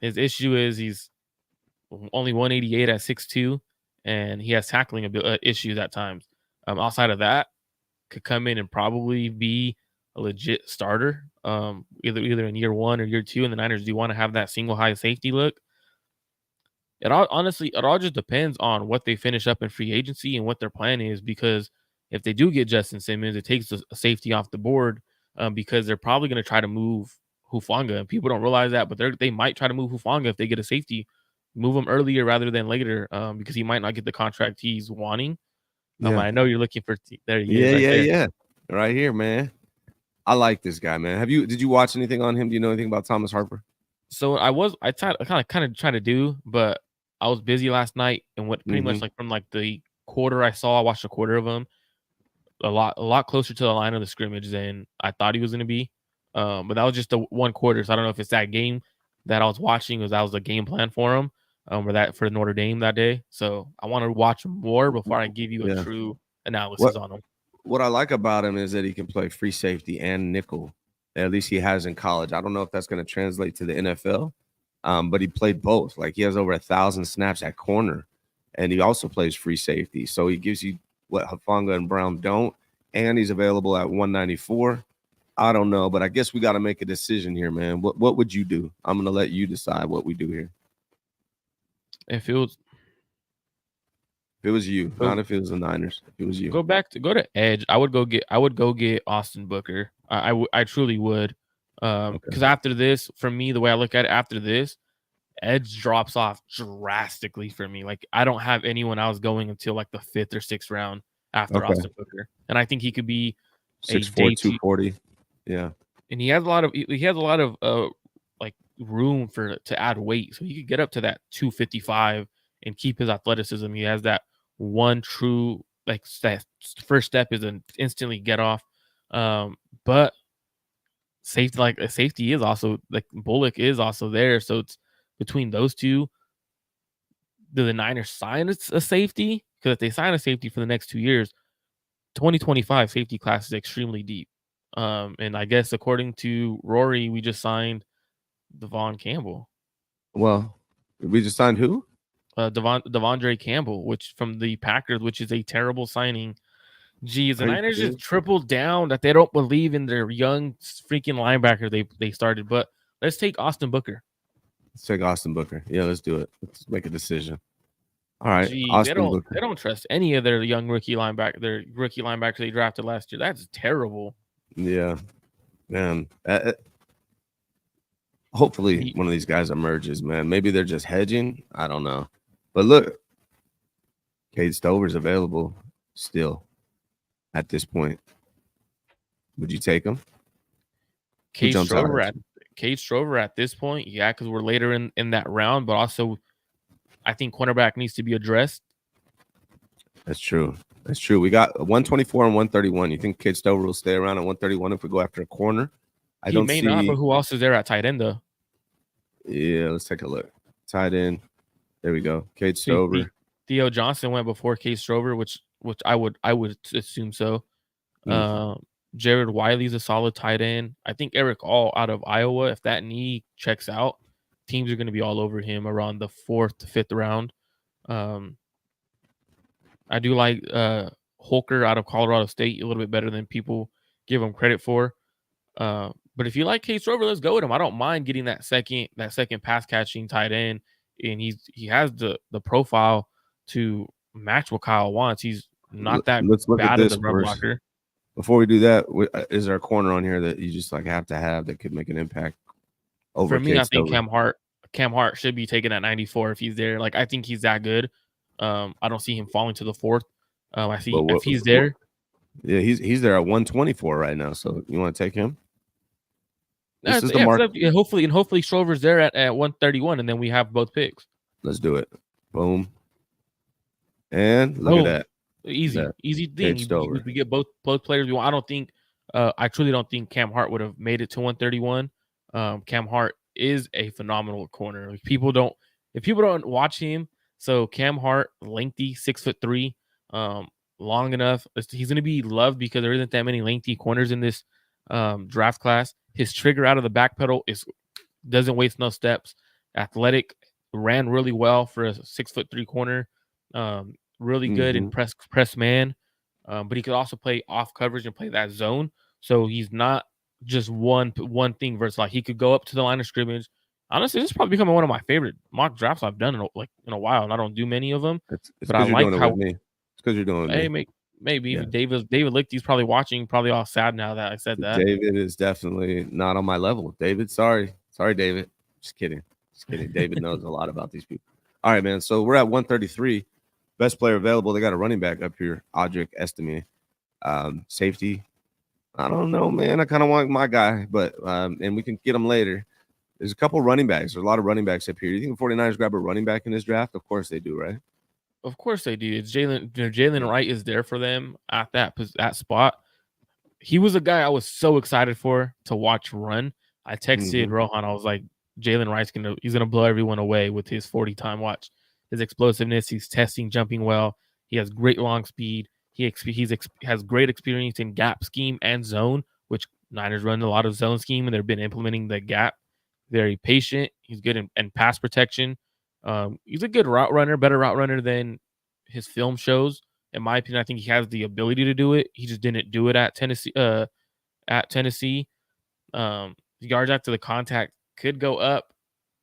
Speaker 2: His issue is he's only 188 at 6'2", and he has tackling issues at times. Outside of that, could come in and probably be a legit starter, either in year 1 or year 2. And the Niners do want to have that single high safety look. It all just depends on what they finish up in free agency and what their plan is. Because if they do get Justin Simmons, it takes a safety off the board, because they're probably going to try to move Hufanga, and people don't realize that, but they might try to move Hufanga if they get a safety, move him earlier rather than later, because he might not get the contract he's wanting. I know you're looking for there.
Speaker 1: Yeah. Right here, man. I like this guy, man. Did you watch anything on him? Do you know anything about Thomas Harper?
Speaker 2: So I kind of trying to do, but I was busy last night, and what pretty much like from like the quarter I watched a quarter of him, a lot closer to the line of the scrimmage than I thought he was going to be. But that was just the one quarter, so I don't know if it's that game that I was watching, because that was the game plan for him, or that for Notre Dame that day. So I want to watch more before I give you a true analysis on him.
Speaker 1: What I like about him is that he can play free safety and nickel. At least he has in college. I don't know if that's going to translate to the NFL, but he played both. Like, he has over 1,000 snaps at corner, and he also plays free safety. So he gives you what Hufanga and Brown don't, and he's available at 194. I don't know, but I guess we got to make a decision here, man. What would you do? I'm going to let you decide what we do here.
Speaker 2: If it was
Speaker 1: you, not if it was the Niners. If it was you,
Speaker 2: go to edge. I would go get Austin Booker. I truly would, because after this, for me, the way I look at it, after this, edge drops off drastically for me. Like, I don't have anyone else going until like the 5th or 6th round after Austin Booker, and I think he could be
Speaker 1: 6'4", 240. Yeah,
Speaker 2: and he has a lot of like room to add weight, so he could get up to that 255 and keep his athleticism. He has that one true, like, first step is an instantly get off, but safety is also, like, Bullock is also there. So it's between those two. Do the Niners sign a safety? Because if they sign a safety for the next 2 years, 2025 safety class is extremely deep. And I guess according to Rory, we just signed Devon Campbell.
Speaker 1: Well, we just signed who?
Speaker 2: Devondre Campbell, which from the Packers, which is a terrible signing. Geez, the Niners just tripled down that they don't believe in their young freaking linebacker they started. But let's take Austin Booker.
Speaker 1: Let's take Austin Booker. Yeah, let's do it. Let's make a decision. All right.
Speaker 2: Geez, they don't trust any of their young rookie linebackers they drafted last year. That's terrible.
Speaker 1: Yeah, man. Hopefully one of these guys emerges, man. Maybe they're just hedging. I don't know. But look, Cade Stover's available still at this point. Would you take him?
Speaker 2: Cade Stover at this point, yeah, because we're later in that round, but also I think cornerback needs to be addressed.
Speaker 1: That's true. We got 124 and 131. You think Cade Stover will stay around at 131 if we go after a corner?
Speaker 2: He may not, but who else is there at tight end, though?
Speaker 1: Yeah, let's take a look. Tight end. There we go. Cade Stover.
Speaker 2: Theo Johnson went before Cade Stover, which I would assume so. Jared Wiley's a solid tight end. I think Eric All out of Iowa, if that knee checks out, teams are going to be all over him around the 4th to 5th round. I do like Holker out of Colorado State a little bit better than people give him credit for. But if you like Cade Stover, let's go with him. I don't mind getting that second pass catching tight end, and he has the profile to match what Kyle wants. He's not that bad as a run blocker.
Speaker 1: Before we do that, is there a corner on here that you just like have to have that could make an impact?
Speaker 2: For me, I think Cam Hart should be taken at 94 if he's there. Like, I think he's that good. I don't see him falling to the 4th. I see if he's there.
Speaker 1: Yeah, he's there at 124 right now. So you want to take him? This is the
Speaker 2: Yeah,
Speaker 1: mark.
Speaker 2: hopefully Schrover's there at 131, and then we have both picks.
Speaker 1: Let's do it. Boom. And look at that.
Speaker 2: Easy thing.
Speaker 1: Paged over.
Speaker 2: We get both players we want. I don't think I truly don't think Cam Hart would have made it to 131. Cam Hart is a phenomenal corner. If people don't watch him, so Cam Hart, lengthy, 6'3", long enough. He's going to be loved because there isn't that many lengthy corners in this draft class. His trigger out of the back pedal doesn't waste no steps. Athletic, ran really well for a 6'3" corner. Really good in press man, but he could also play off coverage and play that zone. So he's not just one thing versus like he could go up to the line of scrimmage. Honestly, this is probably becoming one of my favorite mock drafts I've done in a while, and I don't do many of them.
Speaker 1: It's
Speaker 2: but I like how
Speaker 1: with me. It's because you're doing it with me.
Speaker 2: Maybe yeah. David Lichty's probably watching, probably all sad now that I said that.
Speaker 1: David is definitely not on my level. David, sorry, David. Just kidding. David knows a lot about these people. All right, man. So we're at 133. Best player available. They got a running back up here, Audric Estime. Safety. I don't know, man. I kind of want my guy, but and we can get him later. There's a couple running backs. There's a lot of running backs up here. You think the 49ers grab a running back in this draft? Of course they do, right?
Speaker 2: Of course they do. It's Jalen Wright is there for them at that spot. He was a guy I was so excited for to watch run. I texted Rohan. I was like, Jalen Wright's gonna blow everyone away with his 40 time watch. His explosiveness, he's testing, jumping well. He has great long speed. He has great experience in gap scheme and zone, which Niners run a lot of zone scheme, and they've been implementing the gap. Very patient. He's good in pass protection. He's a good route runner, better route runner than his film shows. In my opinion, I think he has the ability to do it. He just didn't do it at Tennessee. Yards after the contact could go up,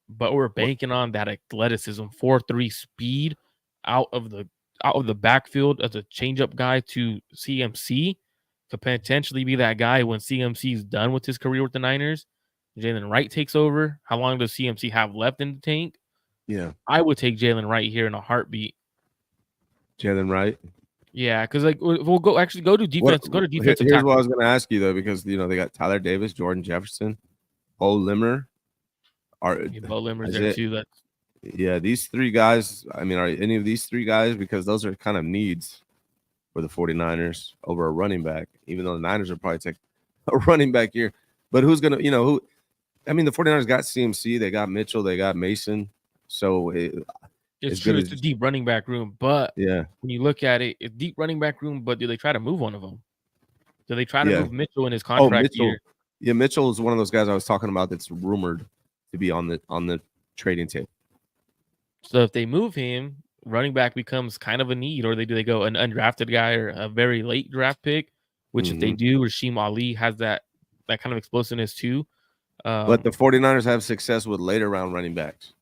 Speaker 2: but we're banking on that athleticism, 4.3 speed out of the backfield as a changeup guy to CMC could potentially be that guy when CMC is done with his career with the Niners. Jalen Wright takes over. How long does CMC have left in the tank?
Speaker 1: Yeah,
Speaker 2: I would take Jalen Wright here in a heartbeat.
Speaker 1: Jalen Wright.
Speaker 2: Yeah, because like we'll go to defense. Go to defense.
Speaker 1: Here's what I was going to ask you though, because they got Tyler Davis, Jordan Jefferson, Bo Limmer.
Speaker 2: Bo Limmer's there too.
Speaker 1: Yeah, these three guys. I mean, are any of these three guys? Because those are kind of needs for the 49ers over a running back. Even though the Niners will probably take a running back here, but who's gonna? Who? I mean, the 49ers got CMC, they got Mitchell, they got Mason. So
Speaker 2: it's true. It's a deep running back room, but
Speaker 1: yeah,
Speaker 2: when you look at it, it's deep running back room. But do they try to move one of them? Do they try to move Mitchell in his contract year?
Speaker 1: Yeah, Mitchell is one of those guys I was talking about that's rumored to be on the trading table.
Speaker 2: So if they move him, running back becomes kind of a need, or they go an undrafted guy or a very late draft pick. Which if they do, Rasheem Ali has that kind of explosiveness too.
Speaker 1: But the 49ers have success with later round running backs.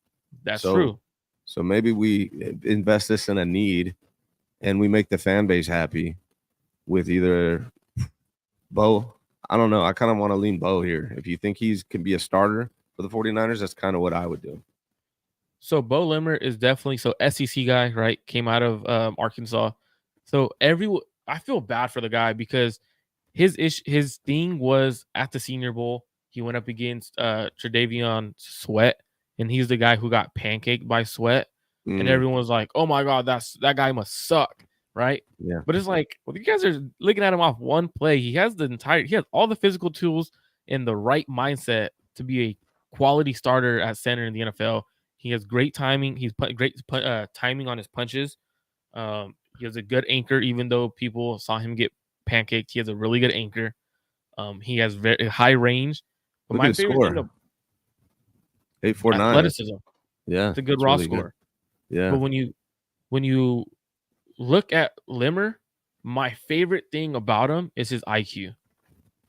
Speaker 2: That's true.
Speaker 1: So maybe we invest this in a need and we make the fan base happy with either Bo. I don't know. I kind of want to lean Bo here. If you think can be a starter for the 49ers, that's kind of what I would do.
Speaker 2: So Bo Limmer is definitely SEC guy, right? Came out of Arkansas. So I feel bad for the guy because his thing was at the Senior Bowl. He went up against Tre'Davion Sweat, and he's the guy who got pancaked by Sweat. And everyone was like, "Oh my God, that guy must suck," right?
Speaker 1: Yeah.
Speaker 2: But it's like, well, you guys are looking at him off one play. He has all the physical tools and the right mindset to be a quality starter at center in the NFL. He has great timing. He's great timing on his punches. He has a good anchor, even though people saw him get pancaked. He has a really good anchor. He has very high range. But
Speaker 1: my favorite thing 849
Speaker 2: athleticism.
Speaker 1: Yeah,
Speaker 2: it's a good raw
Speaker 1: really
Speaker 2: score.
Speaker 1: Good. Yeah.
Speaker 2: But when you look at Limmer, my favorite thing about him is his IQ.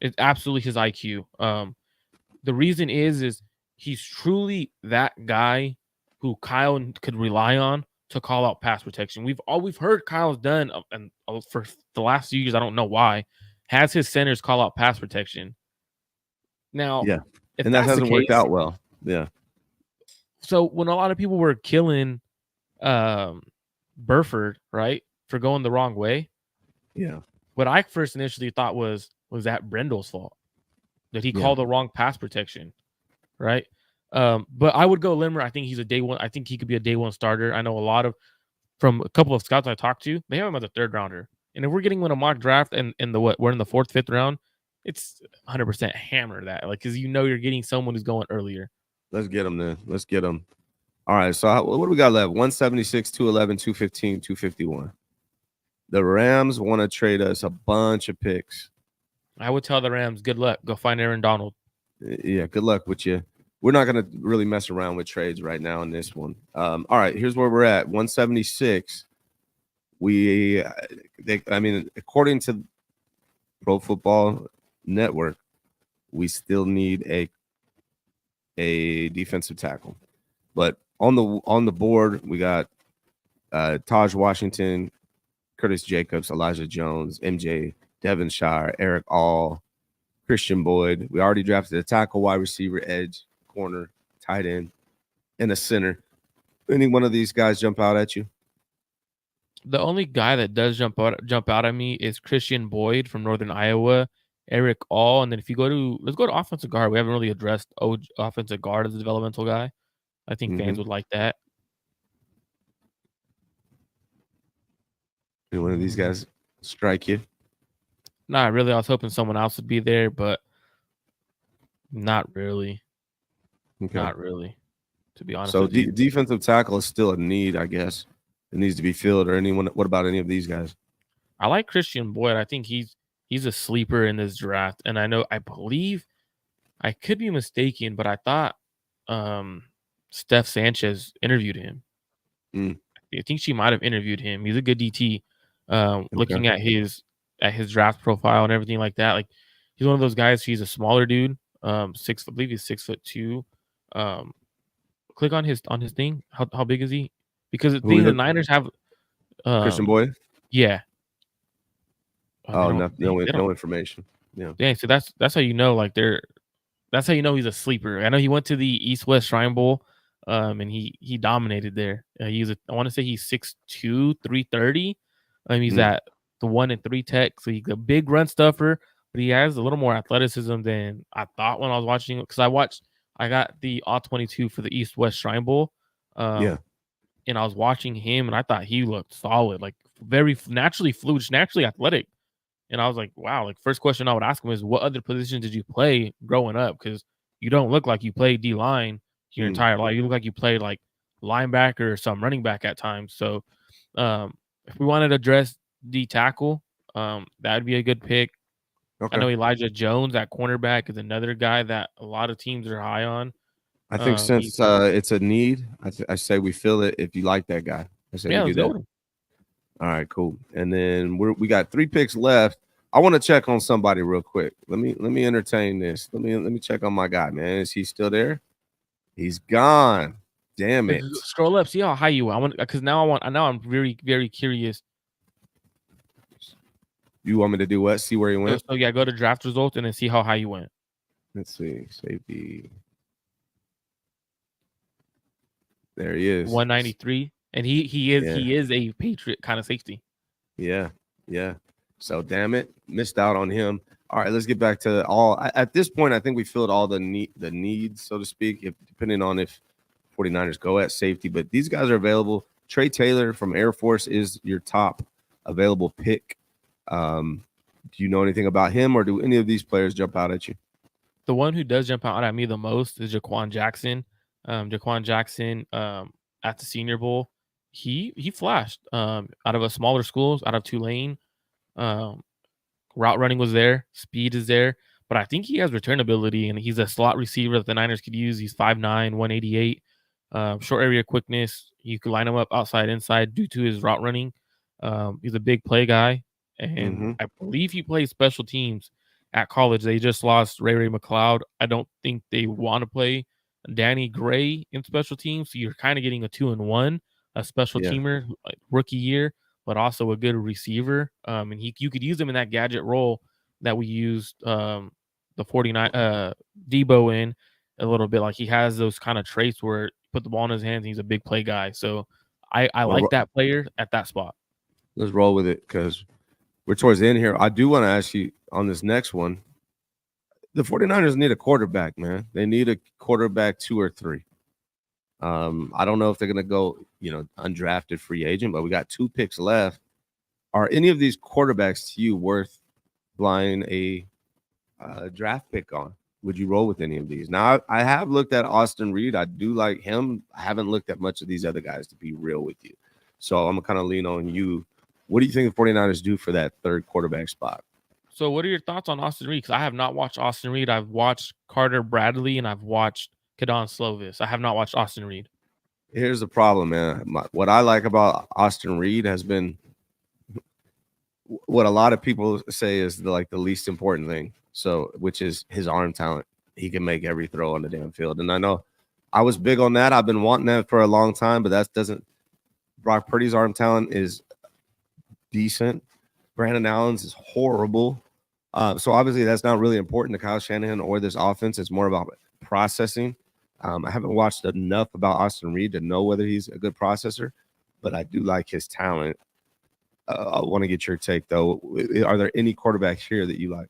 Speaker 2: It's absolutely his IQ. The reason is he's truly that guy who Kyle could rely on to call out pass protection. We've heard Kyle's done, and for the last few years, I don't know why, has his centers call out pass protection. Now,
Speaker 1: yeah, and that hasn't worked out well. Yeah.
Speaker 2: So when a lot of people were killing Burford, right, for going the wrong way,
Speaker 1: yeah,
Speaker 2: what I first initially thought was that Brendel's fault that he
Speaker 1: Yeah.
Speaker 2: called the wrong pass protection, right? But I would go Limmer. I think he's a day one. I think he could be a day one starter. I know from a couple of scouts I talked to, they have him as a third rounder. And if we're getting him in a mock draft and we're in the fourth, fifth round, it's 100% hammer that, like, because you're getting someone who's going earlier.
Speaker 1: Let's get him then. Let's get him. All right. So what do we got left? 176, 211, 215, 251. The Rams want to trade us a bunch of picks.
Speaker 2: I would tell the Rams, good luck. Go find Aaron Donald.
Speaker 1: Yeah, good luck with you. We're not going to really mess around with trades right now in this one. All right, here's where we're at. 176. According to Pro Football Network, we still need a defensive tackle. But on the board, we got Taj Washington, Curtis Jacobs, Elijah Jones, MJ Devonshire, Eric All, Christian Boyd. We already drafted a tackle, wide receiver, edge, corner, tight end, and a center. Any one of these guys jump out at you?
Speaker 2: The only guy that does jump out at me is Christian Boyd from Northern Iowa, Eric All, and then if you let's go to offensive guard. We haven't really addressed offensive guard as a developmental guy. I think fans would like that.
Speaker 1: Any one of these guys strike you?
Speaker 2: Not really. I was hoping someone else would be there, but not really. Okay. Not really, to be honest.
Speaker 1: So defensive tackle is still a need, I guess. It needs to be filled. Or anyone? What about any of these guys?
Speaker 2: I like Christian Boyd. I think he's a sleeper in this draft, and I believe, I could be mistaken, but I thought Steph Sanchez interviewed him. I think she might have interviewed him. He's a good DT. Looking at his draft profile and everything like that, like he's one of those guys. He's a smaller dude. I believe he's 6'2". Click on his thing. How big is he? Because the thing the Niners have
Speaker 1: Christian Boyd.
Speaker 2: Yeah.
Speaker 1: No information.
Speaker 2: Yeah. So that's how you know, like that's how you know he's a sleeper. I know he went to the East-West Shrine Bowl, and he dominated there. I want to say he's 6'2", 330. He's at the 1 and 3 tech, so he's a big run stuffer, but he has a little more athleticism than I thought when I was watching it. Because I got the All-22 for the East-West Shrine Bowl. And I was watching him, and I thought he looked solid, like very naturally fluid, naturally athletic. And I was like, wow, like first question I would ask him is, what other position did you play growing up? Because you don't look like you played D-line your entire life. You look like you played like linebacker or some running back at times. So if we wanted to address D tackle, that would be a good pick. Okay. I know Elijah Jones at cornerback is another guy that a lot of teams are high on.
Speaker 1: I think since it's a need, I say we fill it if you like that guy. I say we do that. All right, cool. And then we got 3 picks left. I want to check on somebody real quick. Let me entertain this. Let me check on my guy, man. Is he still there? He's gone. Damn it.
Speaker 2: Scroll up, see how high you are. Now I'm very, very curious.
Speaker 1: You want me to do what? See where he went?
Speaker 2: So yeah, go to draft results and then see how high you went.
Speaker 1: Let's see. Safety. There he is.
Speaker 2: 193. And he is a Patriot kind of safety.
Speaker 1: Yeah. So damn it, missed out on him. All right, let's get back to at this point. I think we filled all the needs, so to speak, depending on if 49ers go at safety. But these guys are available. Trey Taylor from Air Force is your top available pick. Do you know anything about him, or do any of these players jump out at you?
Speaker 2: The one who does jump out at me the most is Jaquan Jackson. Jaquan Jackson at the Senior Bowl, he flashed out of a smaller schools, out of Tulane. Route running was there, speed is there, but I think he has return ability, and he's a slot receiver that the Niners could use. He's 5'9", 188, short area quickness. You could line him up outside, inside due to his route running. He's a big play guy, and I believe he plays special teams at college. They just lost Ray McLeod. I don't think they want to play Danny Gray in special teams, so you're kind of getting a 2-in-1, a special teamer rookie year, but also a good receiver. And you could use him in that gadget role that we used the 49 Debo in a little bit. Like he has those kind of traits where you put the ball in his hands and he's a big play guy. So I like that player at that spot.
Speaker 1: Let's roll with it because we're towards the end here. I do want to ask you on this next one. The 49ers need a quarterback, man. They need a quarterback 2 or 3. I don't know if they're going to go, undrafted free agent, but we got 2 picks left. Are any of these quarterbacks to you worth flying a draft pick on? Would you roll with any of these? Now, I have looked at Austin Reed. I do like him. I haven't looked at much of these other guys, to be real with you. So I'm going to kind of lean on you. What do you think the 49ers do for that third quarterback spot?
Speaker 2: So what are your thoughts on Austin Reed? Because I have not watched Austin Reed. I've watched Carter Bradley and I've watched Kadon Slovis. I have not watched Austin Reed.
Speaker 1: Here's the problem, man. What I like about Austin Reed has been what a lot of people say is the least important thing. So, which is his arm talent. He can make every throw on the damn field. And I know I was big on that. I've been wanting that for a long time, but that doesn't. Brock Purdy's arm talent is decent. Brandon Allen's is horrible. So obviously that's not really important to Kyle Shanahan or this offense. It's more about processing. I haven't watched enough about Austin Reed to know whether he's a good processor, but I do like his talent. I want to get your take, though. Are there any quarterbacks here that you like?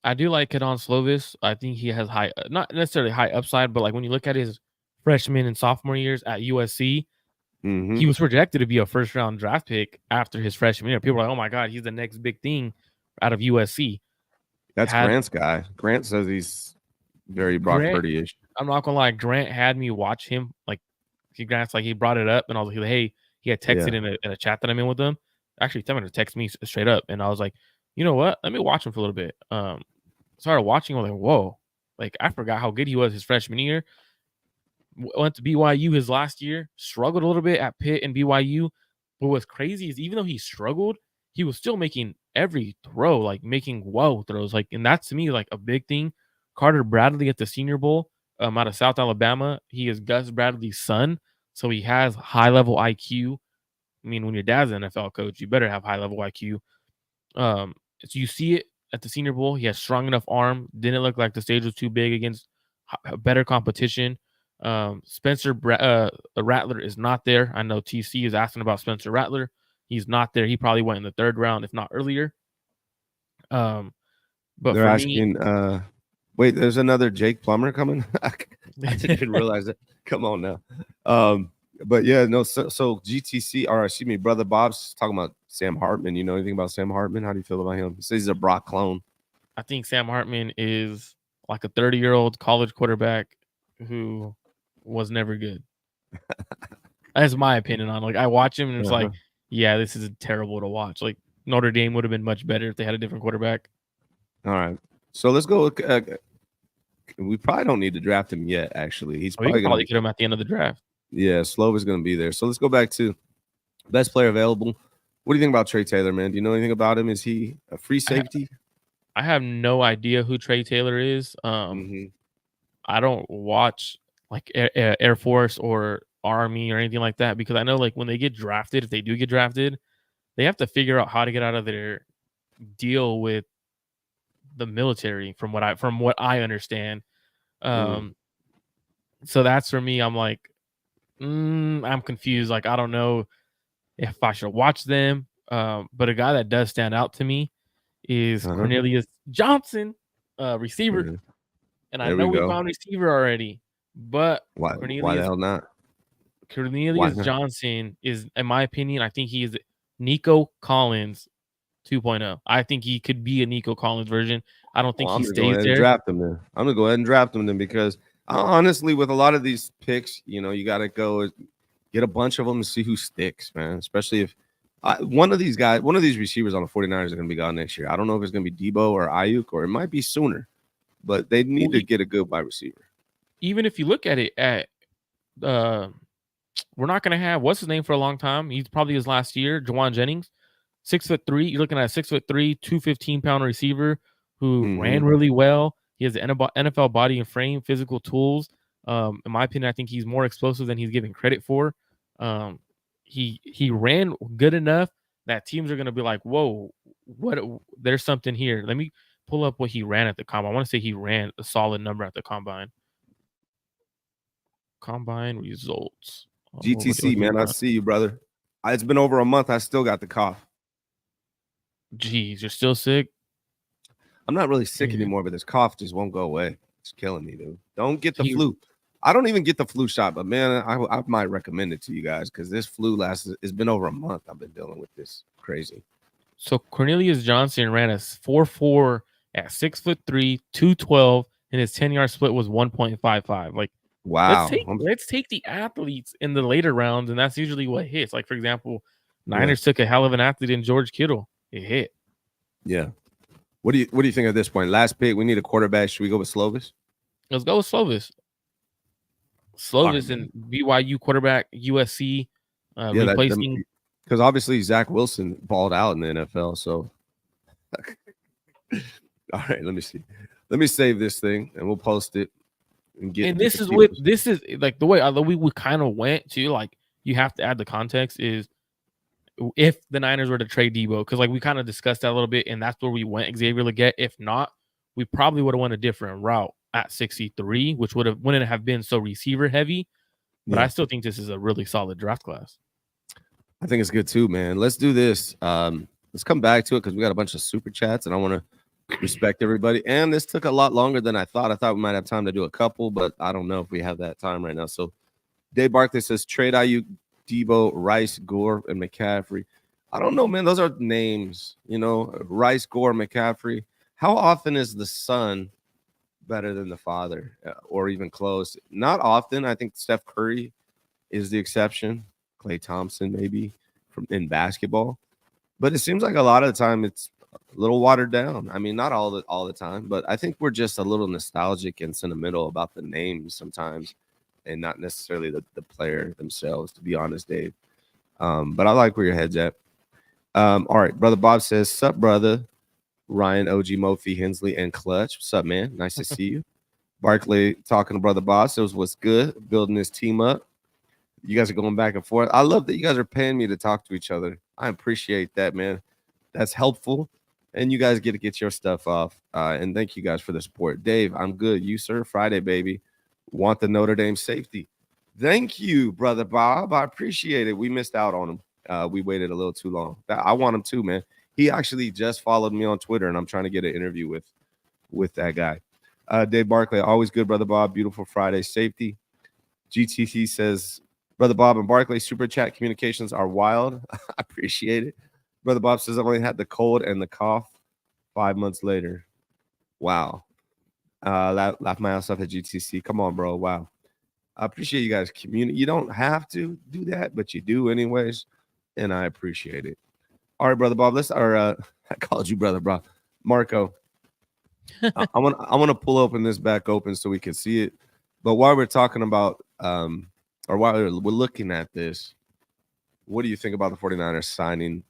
Speaker 2: I do like Kadon Slovis. I think he has high, not necessarily high upside, but like when you look at his freshman and sophomore years at USC, he was projected to be a first-round draft pick after his freshman year. People are like, oh, my God, he's the next big thing out of USC.
Speaker 1: That's Grant's guy. Grant says he's very Brock Purdy-ish.
Speaker 2: I'm not going to lie. Grant had me watch him. Grant's he brought it up, and I was like, hey, he had texted in a chat that I'm in with him. Actually, someone to text me straight up, and I was like, you know what? Let me watch him for a little bit. Started watching. I was like, whoa. I forgot how good he was his freshman year. Went to BYU his last year, struggled a little bit at Pitt and BYU. But what's crazy is even though he struggled, he was still making every throw, making wow throws. And that's to me a big thing. Carter Bradley at the Senior Bowl out of South Alabama. He is Gus Bradley's son. So he has high level IQ. I mean, when your dad's an NFL coach, you better have high level IQ. So you see it at the Senior Bowl. He has strong enough arm. Didn't look like the stage was too big against better competition. Spencer Rattler is not there. I know TC is asking about Spencer Rattler. He's not there. He probably went in the 3rd round, if not earlier. But
Speaker 1: they're asking. Wait, there's another Jake Plummer coming. I didn't realize it. Come on now. But yeah, no. So GTC, or excuse me, Brother Bob's talking about Sam Hartman. You know anything about Sam Hartman? How do you feel about him? He says he's a Brock clone.
Speaker 2: I think Sam Hartman is like a 30-year-old college quarterback who was never good. That's my opinion on I watch him and it's yeah, this is terrible to watch. Notre Dame would have been much better if they had a different quarterback.
Speaker 1: All right. So let's go. We probably don't need to draft him yet, actually. He's probably going to
Speaker 2: get him at the end of the draft.
Speaker 1: Yeah, Slova's going to be there. So let's go back to best player available. What do you think about Trey Taylor, man? Do you know anything about him? Is he a free safety?
Speaker 2: I have no idea who Trey Taylor is. I don't watch Air Force or Army or anything like that because I know when they get drafted, if they do get drafted, they have to figure out how to get out of their deal with the military from what I understand. So that's for me. I'm I'm confused. I don't know if I should watch them. But a guy that does stand out to me is Cornelius Johnson, receiver. And I know we found receiver already, but
Speaker 1: why the hell not?
Speaker 2: Cornelius Johnson is, in my opinion, I think he is Nico Collins 2.0. I think he could be a Nico Collins version. I don't think he stays there.
Speaker 1: Draft him then. I'm gonna go ahead and draft him then because honestly, with a lot of these picks, you got to go get a bunch of them to see who sticks, man. Especially if one of these receivers on the 49ers are going to be gone next year. I don't know if it's going to be Debo or Ayuk, or it might be sooner, but they need to get a good wide receiver.
Speaker 2: Even if you look at it we're not going to have what's his name for a long time. He's probably his last year, Juwan Jennings, 6'3". You're looking at a 6'3", 215-pound receiver who ran really well. He has an NFL body and frame, physical tools. In my opinion, I think he's more explosive than he's given credit for. He ran good enough that teams are going to be like, whoa, there's something here. Let me pull up what he ran at the combine. I want to say he ran a solid number at the combine. Combine results.
Speaker 1: GTC, man, I see you, brother. It's been over a month. I still got the cough.
Speaker 2: Geez, you're still sick?
Speaker 1: I'm not really sick
Speaker 2: Yeah.
Speaker 1: anymore, but this cough just won't go away. It's killing me, dude. Don't get the
Speaker 2: He-
Speaker 1: flu. I don't even get the flu shot, but man, I might recommend it to you guys because this flu it's been over a month. I've been dealing with this crazy.
Speaker 2: So Cornelius Johnson ran a 4.4 at 6'3", 212, and his 10-yard split was 1.55. Like,
Speaker 1: Wow.
Speaker 2: let's take the athletes in the later rounds, and that's usually what hits. Like, for example,
Speaker 1: Yeah.
Speaker 2: Niners took a hell of an athlete in George Kittle. It hit.
Speaker 1: Yeah. What do you think at this point? Last pick, we need a quarterback. Should we go with Slovis?
Speaker 2: Let's go with Slovis. Slovis and BYU quarterback, USC, replacing.
Speaker 1: Because obviously Zach Wilson balled out in the NFL. So, all right, let me see. Let me save this thing and we'll post it.
Speaker 2: And this is like the way we kind of went to, like, you have to add the context is if the Niners were to trade Debo, because like we kind of discussed that a little bit, and that's where we went Xavier Legette. If not, we probably would have went a different route at 63, which wouldn't have been so receiver heavy. But I still think this is a really solid draft class.
Speaker 1: I think it's good too, man. Let's do this. Let's come back to it because we got a bunch of super chats, and I want to respect everybody. And this took a lot longer than I thought. I thought we might have time to do a couple, but I don't know if we have that time right now. So Dave Barkley says trade Ayuk, Debo, Rice, Gore, and McCaffrey. I don't know, man. Those are names, Rice, Gore, McCaffrey. How often is the son better than the father or even close? Not often. I think Steph Curry is the exception. Klay Thompson maybe in basketball. But it seems like a lot of the time it's a little watered down. I mean, not all the time, but I think we're just a little nostalgic and sentimental about the names sometimes and not necessarily the player themselves, to be honest, Dave. But I like where your head's at. All right, Brother Bob says, sup, brother? Ryan, OG, Mofi, Hensley, and Clutch. What's up, man? Nice to see you. Barkley talking to Brother Bob says, what's good? Building this team up. You guys are going back and forth. I love that you guys are paying me to talk to each other. I appreciate that, man. That's helpful. And you guys get to get your stuff off. And thank you guys for the support. Dave, I'm good. You, sir? Friday, baby. Want the Notre Dame safety. Thank you, Brother Bob. I appreciate it. We missed out on him. We waited a little too long. I want him too, man. He actually just followed me on Twitter, and I'm trying to get an interview with that guy. Dave Barkley, always good, Brother Bob. Beautiful Friday safety. GTC says, Brother Bob and Barkley, super chat communications are wild. I appreciate it. Brother Bob says, I only had the cold and the cough 5 months later. Wow. Laugh my ass off at GTC. Come on, bro. Wow. I appreciate you guys communicate. You don't have to do that, but you do anyways, and I appreciate it. All right, Brother Bob. I called you Brother Bob. Marco. I want to pull open this back open so we can see it. But while we're talking about or while we're looking at this, what do you think about the 49ers signing?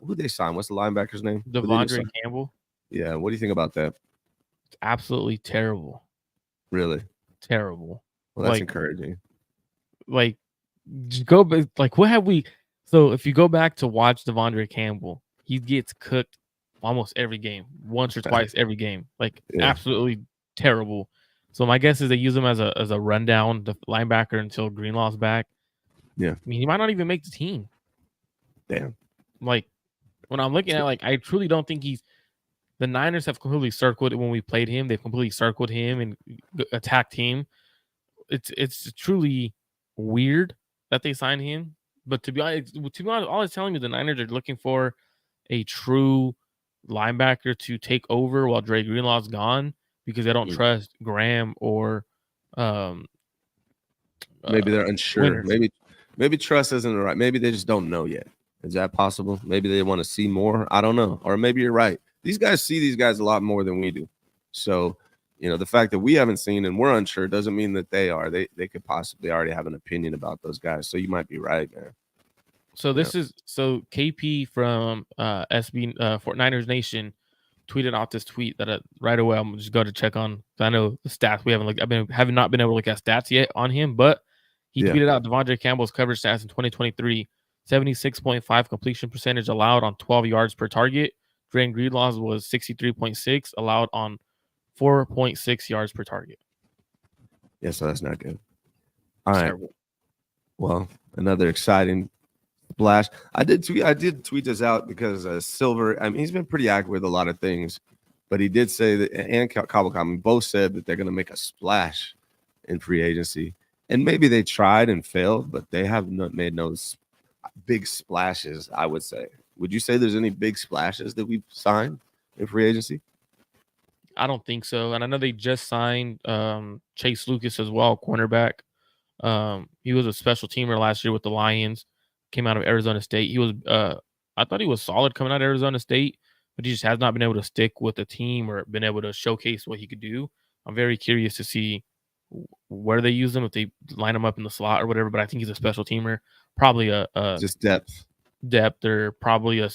Speaker 1: Who they signed? What's the linebacker's name?
Speaker 2: Devondre Campbell.
Speaker 1: Yeah. What do you think about that?
Speaker 2: It's absolutely terrible.
Speaker 1: Really?
Speaker 2: Terrible.
Speaker 1: Well, that's encouraging.
Speaker 2: Like, go back. Like, what have we? So, if you go back to watch Devondre Campbell, he gets cooked almost every game, once or twice every game. Like, absolutely terrible. So my guess is they use him as a rundown linebacker until Greenlaw's back.
Speaker 1: Yeah.
Speaker 2: I mean, he might not even make the team.
Speaker 1: Damn.
Speaker 2: Like, when I'm looking at, like, I truly don't think the Niners have completely circled it when we played him. They've completely circled him and attacked him. It's truly weird that they signed him. But to be honest, all it's telling me the Niners are looking for a true linebacker to take over while Dre Greenlaw's gone, because they don't trust Graham or
Speaker 1: maybe they're unsure.
Speaker 2: Winters.
Speaker 1: Maybe trust isn't right. Maybe they just don't know yet. Is that possible? Maybe they want to see more. I don't know. Or maybe you're right. These guys see these guys a lot more than we do. So, the fact that we haven't seen and we're unsure doesn't mean that they are. They could possibly already have an opinion about those guys. So you might be right, man.
Speaker 2: So this is KP from SB Fort Niners Nation tweeted out this tweet that right away I'm just going to check on. I know the stats we haven't looked. Have not been able to look at stats yet on him, but he tweeted out Devondre Campbell's coverage stats in 2023: 76.5 completion percentage allowed on 12 yards per target. Dre Greenlaw's was 63.6 allowed on 4.6 yards per target.
Speaker 1: Yeah, so that's not good. All right. Well, another exciting splash. I did tweet this out because Silver. I mean, he's been pretty accurate with a lot of things, but he did say that, and Cavalcante both said that they're going to make a splash in free agency, and maybe they tried and failed, but they have not made no big splashes. I would say. Would you say there's any big splashes that we've signed in free agency?
Speaker 2: I don't think so. And I know they just signed Chase Lucas as well, cornerback. He was a special teamer last year with the Lions. Came out of Arizona State. He was I thought he was solid coming out of Arizona State, but he just has not been able to stick with the team or been able to showcase what he could do. I'm very curious to see where they use him, if they line him up in the slot or whatever. But I think he's a special teamer, probably a
Speaker 1: just depth
Speaker 2: or probably a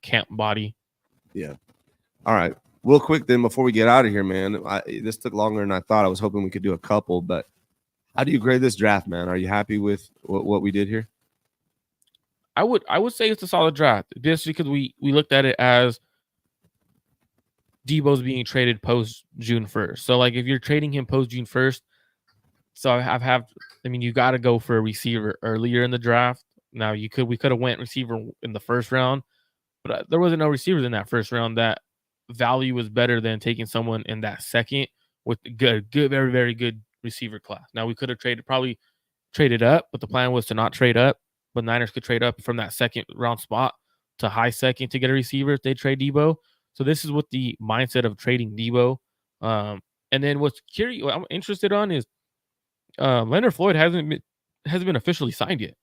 Speaker 2: camp body.
Speaker 1: Yeah. All right. Real quick then, before we get out of here, man. This took longer than I thought. I was hoping we could do a couple, but how do you grade this draft, man? Are you happy with what we did here?
Speaker 2: I would say it's a solid draft, just because we looked at it as Debo's being traded post June 1st. So like if you're trading him post June 1st, so you got to go for a receiver earlier in the draft. Now we could have went receiver in the first round, but there wasn't no receivers in that first round. That value was better than taking someone in that second with good, very, very good receiver class. Now we could have probably traded up, but the plan was to not trade up. But Niners could trade up from that second round spot to high second to get a receiver if they trade Debo. So this is what the mindset of trading Debo. And then what I'm interested on is Leonard Floyd hasn't been officially signed yet.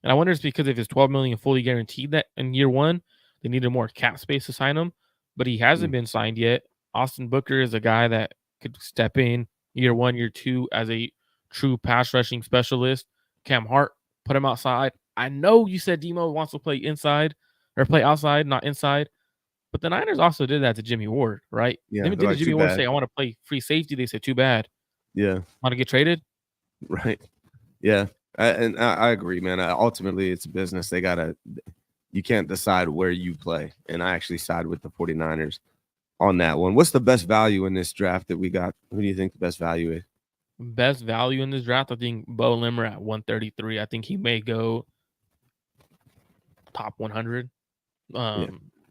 Speaker 2: And I wonder if it's because if it's $12 million fully guaranteed that in year one, they needed more cap space to sign him. But he hasn't been signed yet. Austin Booker is a guy that could step in year one, year two as a true pass rushing specialist. Cam Hart, put him outside. I know you said Demo wants to play inside or play outside, not inside. But the Niners also did that to Jimmy Ward, right?
Speaker 1: Yeah.
Speaker 2: Didn't
Speaker 1: Like,
Speaker 2: Jimmy Ward say, I want to play free safety? They said, too bad.
Speaker 1: Yeah.
Speaker 2: Want to get traded?
Speaker 1: Right. Yeah. I agree, man. Ultimately, it's a business. You can't decide where you play. And I actually side with the 49ers on that one. What's the best value in this draft that we got? Who do you think the best value is?
Speaker 2: Best value in this draft, I think Bo Limmer at 133. I think he may go top 100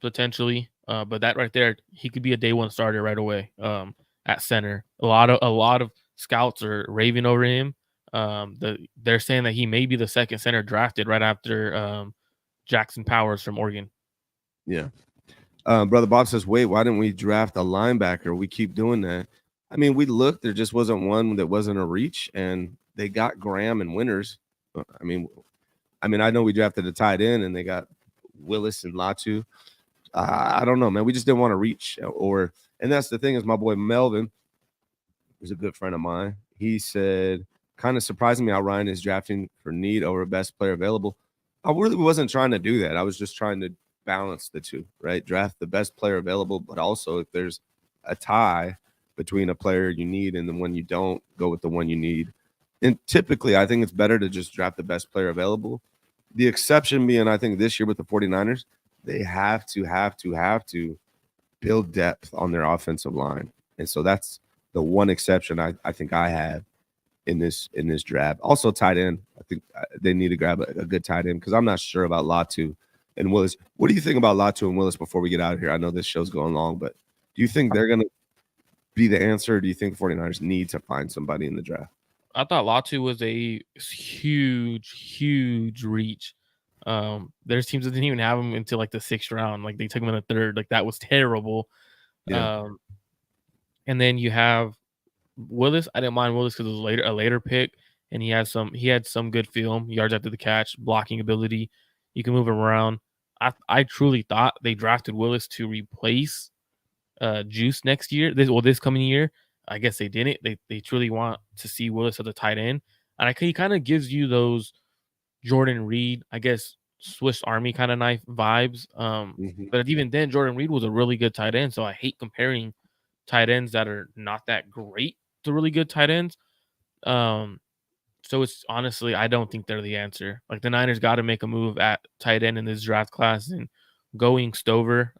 Speaker 2: potentially. But that right there, he could be a day one starter right away at center. A lot of scouts are raving over him. They're saying that he may be the second center drafted right after Jackson Powers from Oregon.
Speaker 1: Yeah. Brother Bob says, wait, why didn't we draft a linebacker? We keep doing that. I mean, we looked, there just wasn't one that wasn't a reach, and they got Graham and Winters. I mean, I know we drafted a tight end and they got Willis and Latu. I don't know, man. We just didn't want to reach and that's the thing is my boy Melvin, who's a good friend of mine. He said, kind of surprising me how Ryan is drafting for need over best player available. I really wasn't trying to do that. I was just trying to balance the two, right? Draft the best player available, but also if there's a tie between a player you need and the one you don't, go with the one you need. And typically, I think it's better to just draft the best player available. The exception being, I think this year with the 49ers, they have to build depth on their offensive line. And so that's the one exception I think I have in this draft. Also tight end. I think they need to grab a good tight end because I'm not sure about Latu and Willis. What do you think about Latu and Willis before we get out of here? I know this show's going long, but do you think they're going to be the answer? Or do you think the 49ers need to find somebody in the draft?
Speaker 2: I thought Latu was a huge reach. There's teams that didn't even have him until like the 6th round. Like they took him in the 3rd. Like that was terrible.
Speaker 1: Yeah.
Speaker 2: And then you have Willis. I didn't mind Willis because it was a later pick, and he had some good film, yards after the catch, blocking ability. You can move him around. I truly thought they drafted Willis to replace Juice next year. This coming year. I guess they didn't. They truly want to see Willis as a tight end, and he kind of gives you those Jordan Reed, I guess, Swiss Army kind of knife vibes. But even then, Jordan Reed was a really good tight end. So I hate comparing tight ends that are not that great to really good tight ends. So it's honestly, I don't think they're the answer. Like the Niners got to make a move at tight end in this draft class, and going Strover,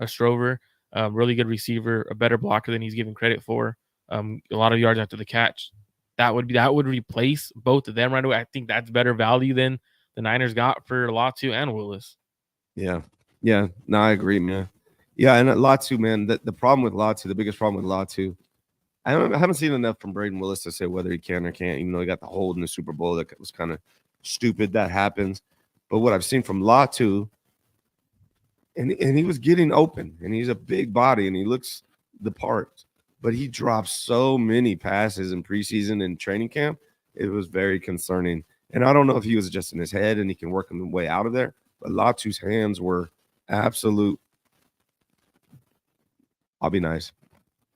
Speaker 2: really good receiver, a better blocker than he's given credit for. A lot of yards after the catch. That would replace both of them right away. I think that's better value than the Niners got for Latu and Willis.
Speaker 1: Yeah. Yeah. No, I agree, man. Yeah. And Latu, man, the problem with Latu, the biggest problem with Latu, I haven't seen enough from Braden Willis to say whether he can or can't, even though he got the hold in the Super Bowl. That was kind of stupid. That happens. But what I've seen from Latu, and he was getting open, and he's a big body, and he looks the part. But he dropped so many passes in preseason and training camp. It was very concerning. And I don't know if he was just in his head and he can work his way out of there. But Latu's hands were absolute, I'll be nice,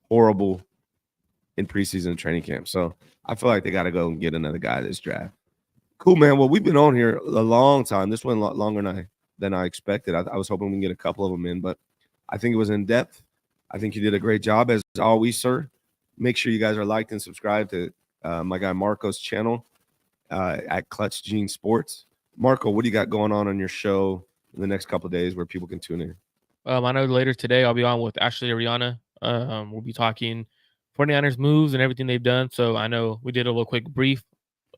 Speaker 1: horrible in preseason and training camp. So I feel like they got to go and get another guy this draft. Cool, man. Well, we've been on here a long time. This went a lot longer than I expected. I was hoping we can get a couple of them in, but I think it was in depth. I think you did a great job as always, sir. Make sure you guys are liked and subscribed to my guy Marco's channel at Clutch Gene Sports. Marco, what do you got going on your show in the next couple of days where people can tune in?
Speaker 2: I know later today I'll be on with Ashley Ariana. We'll be talking 49ers moves and everything they've done. So I know we did a little quick brief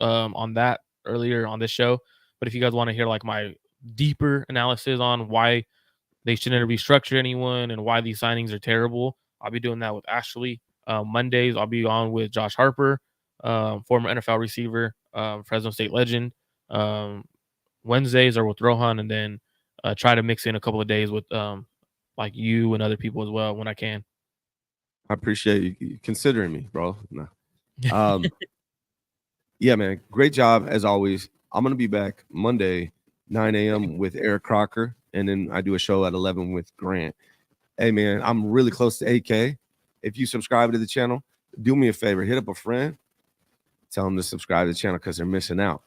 Speaker 2: on that earlier on this show. But if you guys want to hear like my deeper analysis on why they shouldn't restructure anyone and why these signings are terrible, I'll be doing that with Ashley. Mondays, I'll be on with Josh Harper, former NFL receiver, Fresno State legend. Wednesdays are with Rohan, and then try to mix in a couple of days with like you and other people as well when I can.
Speaker 1: I appreciate you considering me, bro. No. Yeah, man. Great job as always. I'm going to be back Monday, 9 a.m. with Eric Crocker, and then I do a show at 11 with Grant. Hey, man, I'm really close to 8K. If you subscribe to the channel, do me a favor. Hit up a friend. Tell them to subscribe to the channel because they're missing out.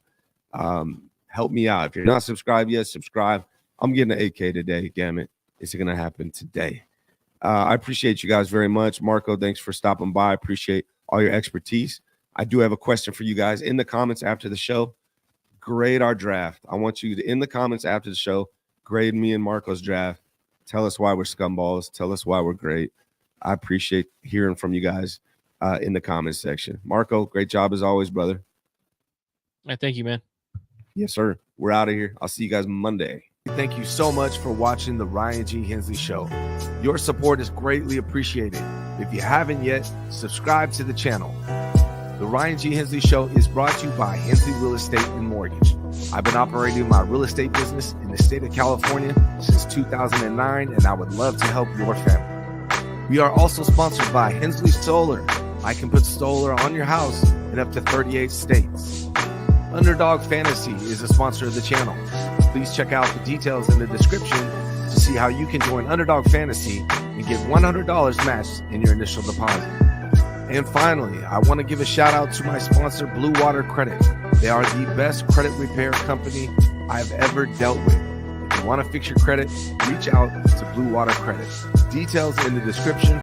Speaker 1: Help me out. If you're not subscribed yet, subscribe. I'm getting an 8K today. Damn it. It's going to happen today. I appreciate you guys very much. Marco, thanks for stopping by. I appreciate all your expertise. I do have a question for you guys in the comments after the show. Grade our draft. I want you to, in the comments after the show, grade me and Marco's draft. Tell us why we're scumballs. Tell us why we're great. I appreciate hearing from you guys in the comments section. Marco, great job as always, brother.
Speaker 2: Thank you, man.
Speaker 1: Yes, sir. We're out of here. I'll see you guys Monday.
Speaker 3: Thank you so much for watching the Ryan G. Hensley Show. Your support is greatly appreciated. If you haven't yet, subscribe to the channel. The Ryan G. Hensley Show is brought to you by Hensley Real Estate and Mortgage. I've been operating my real estate business in the state of California since 2009, and I would love to help your family. We are also sponsored by Hensley Solar. I can put solar on your house in up to 38 states. Underdog Fantasy is a sponsor of the channel. Please check out the details in the description to see how you can join Underdog Fantasy and get $100 matched in your initial deposit. And finally, I want to give a shout out to my sponsor, Blue Water Credit. They are the best credit repair company I've ever dealt with. If you want to fix your credit, reach out to Blue Water Credit. Details in the description.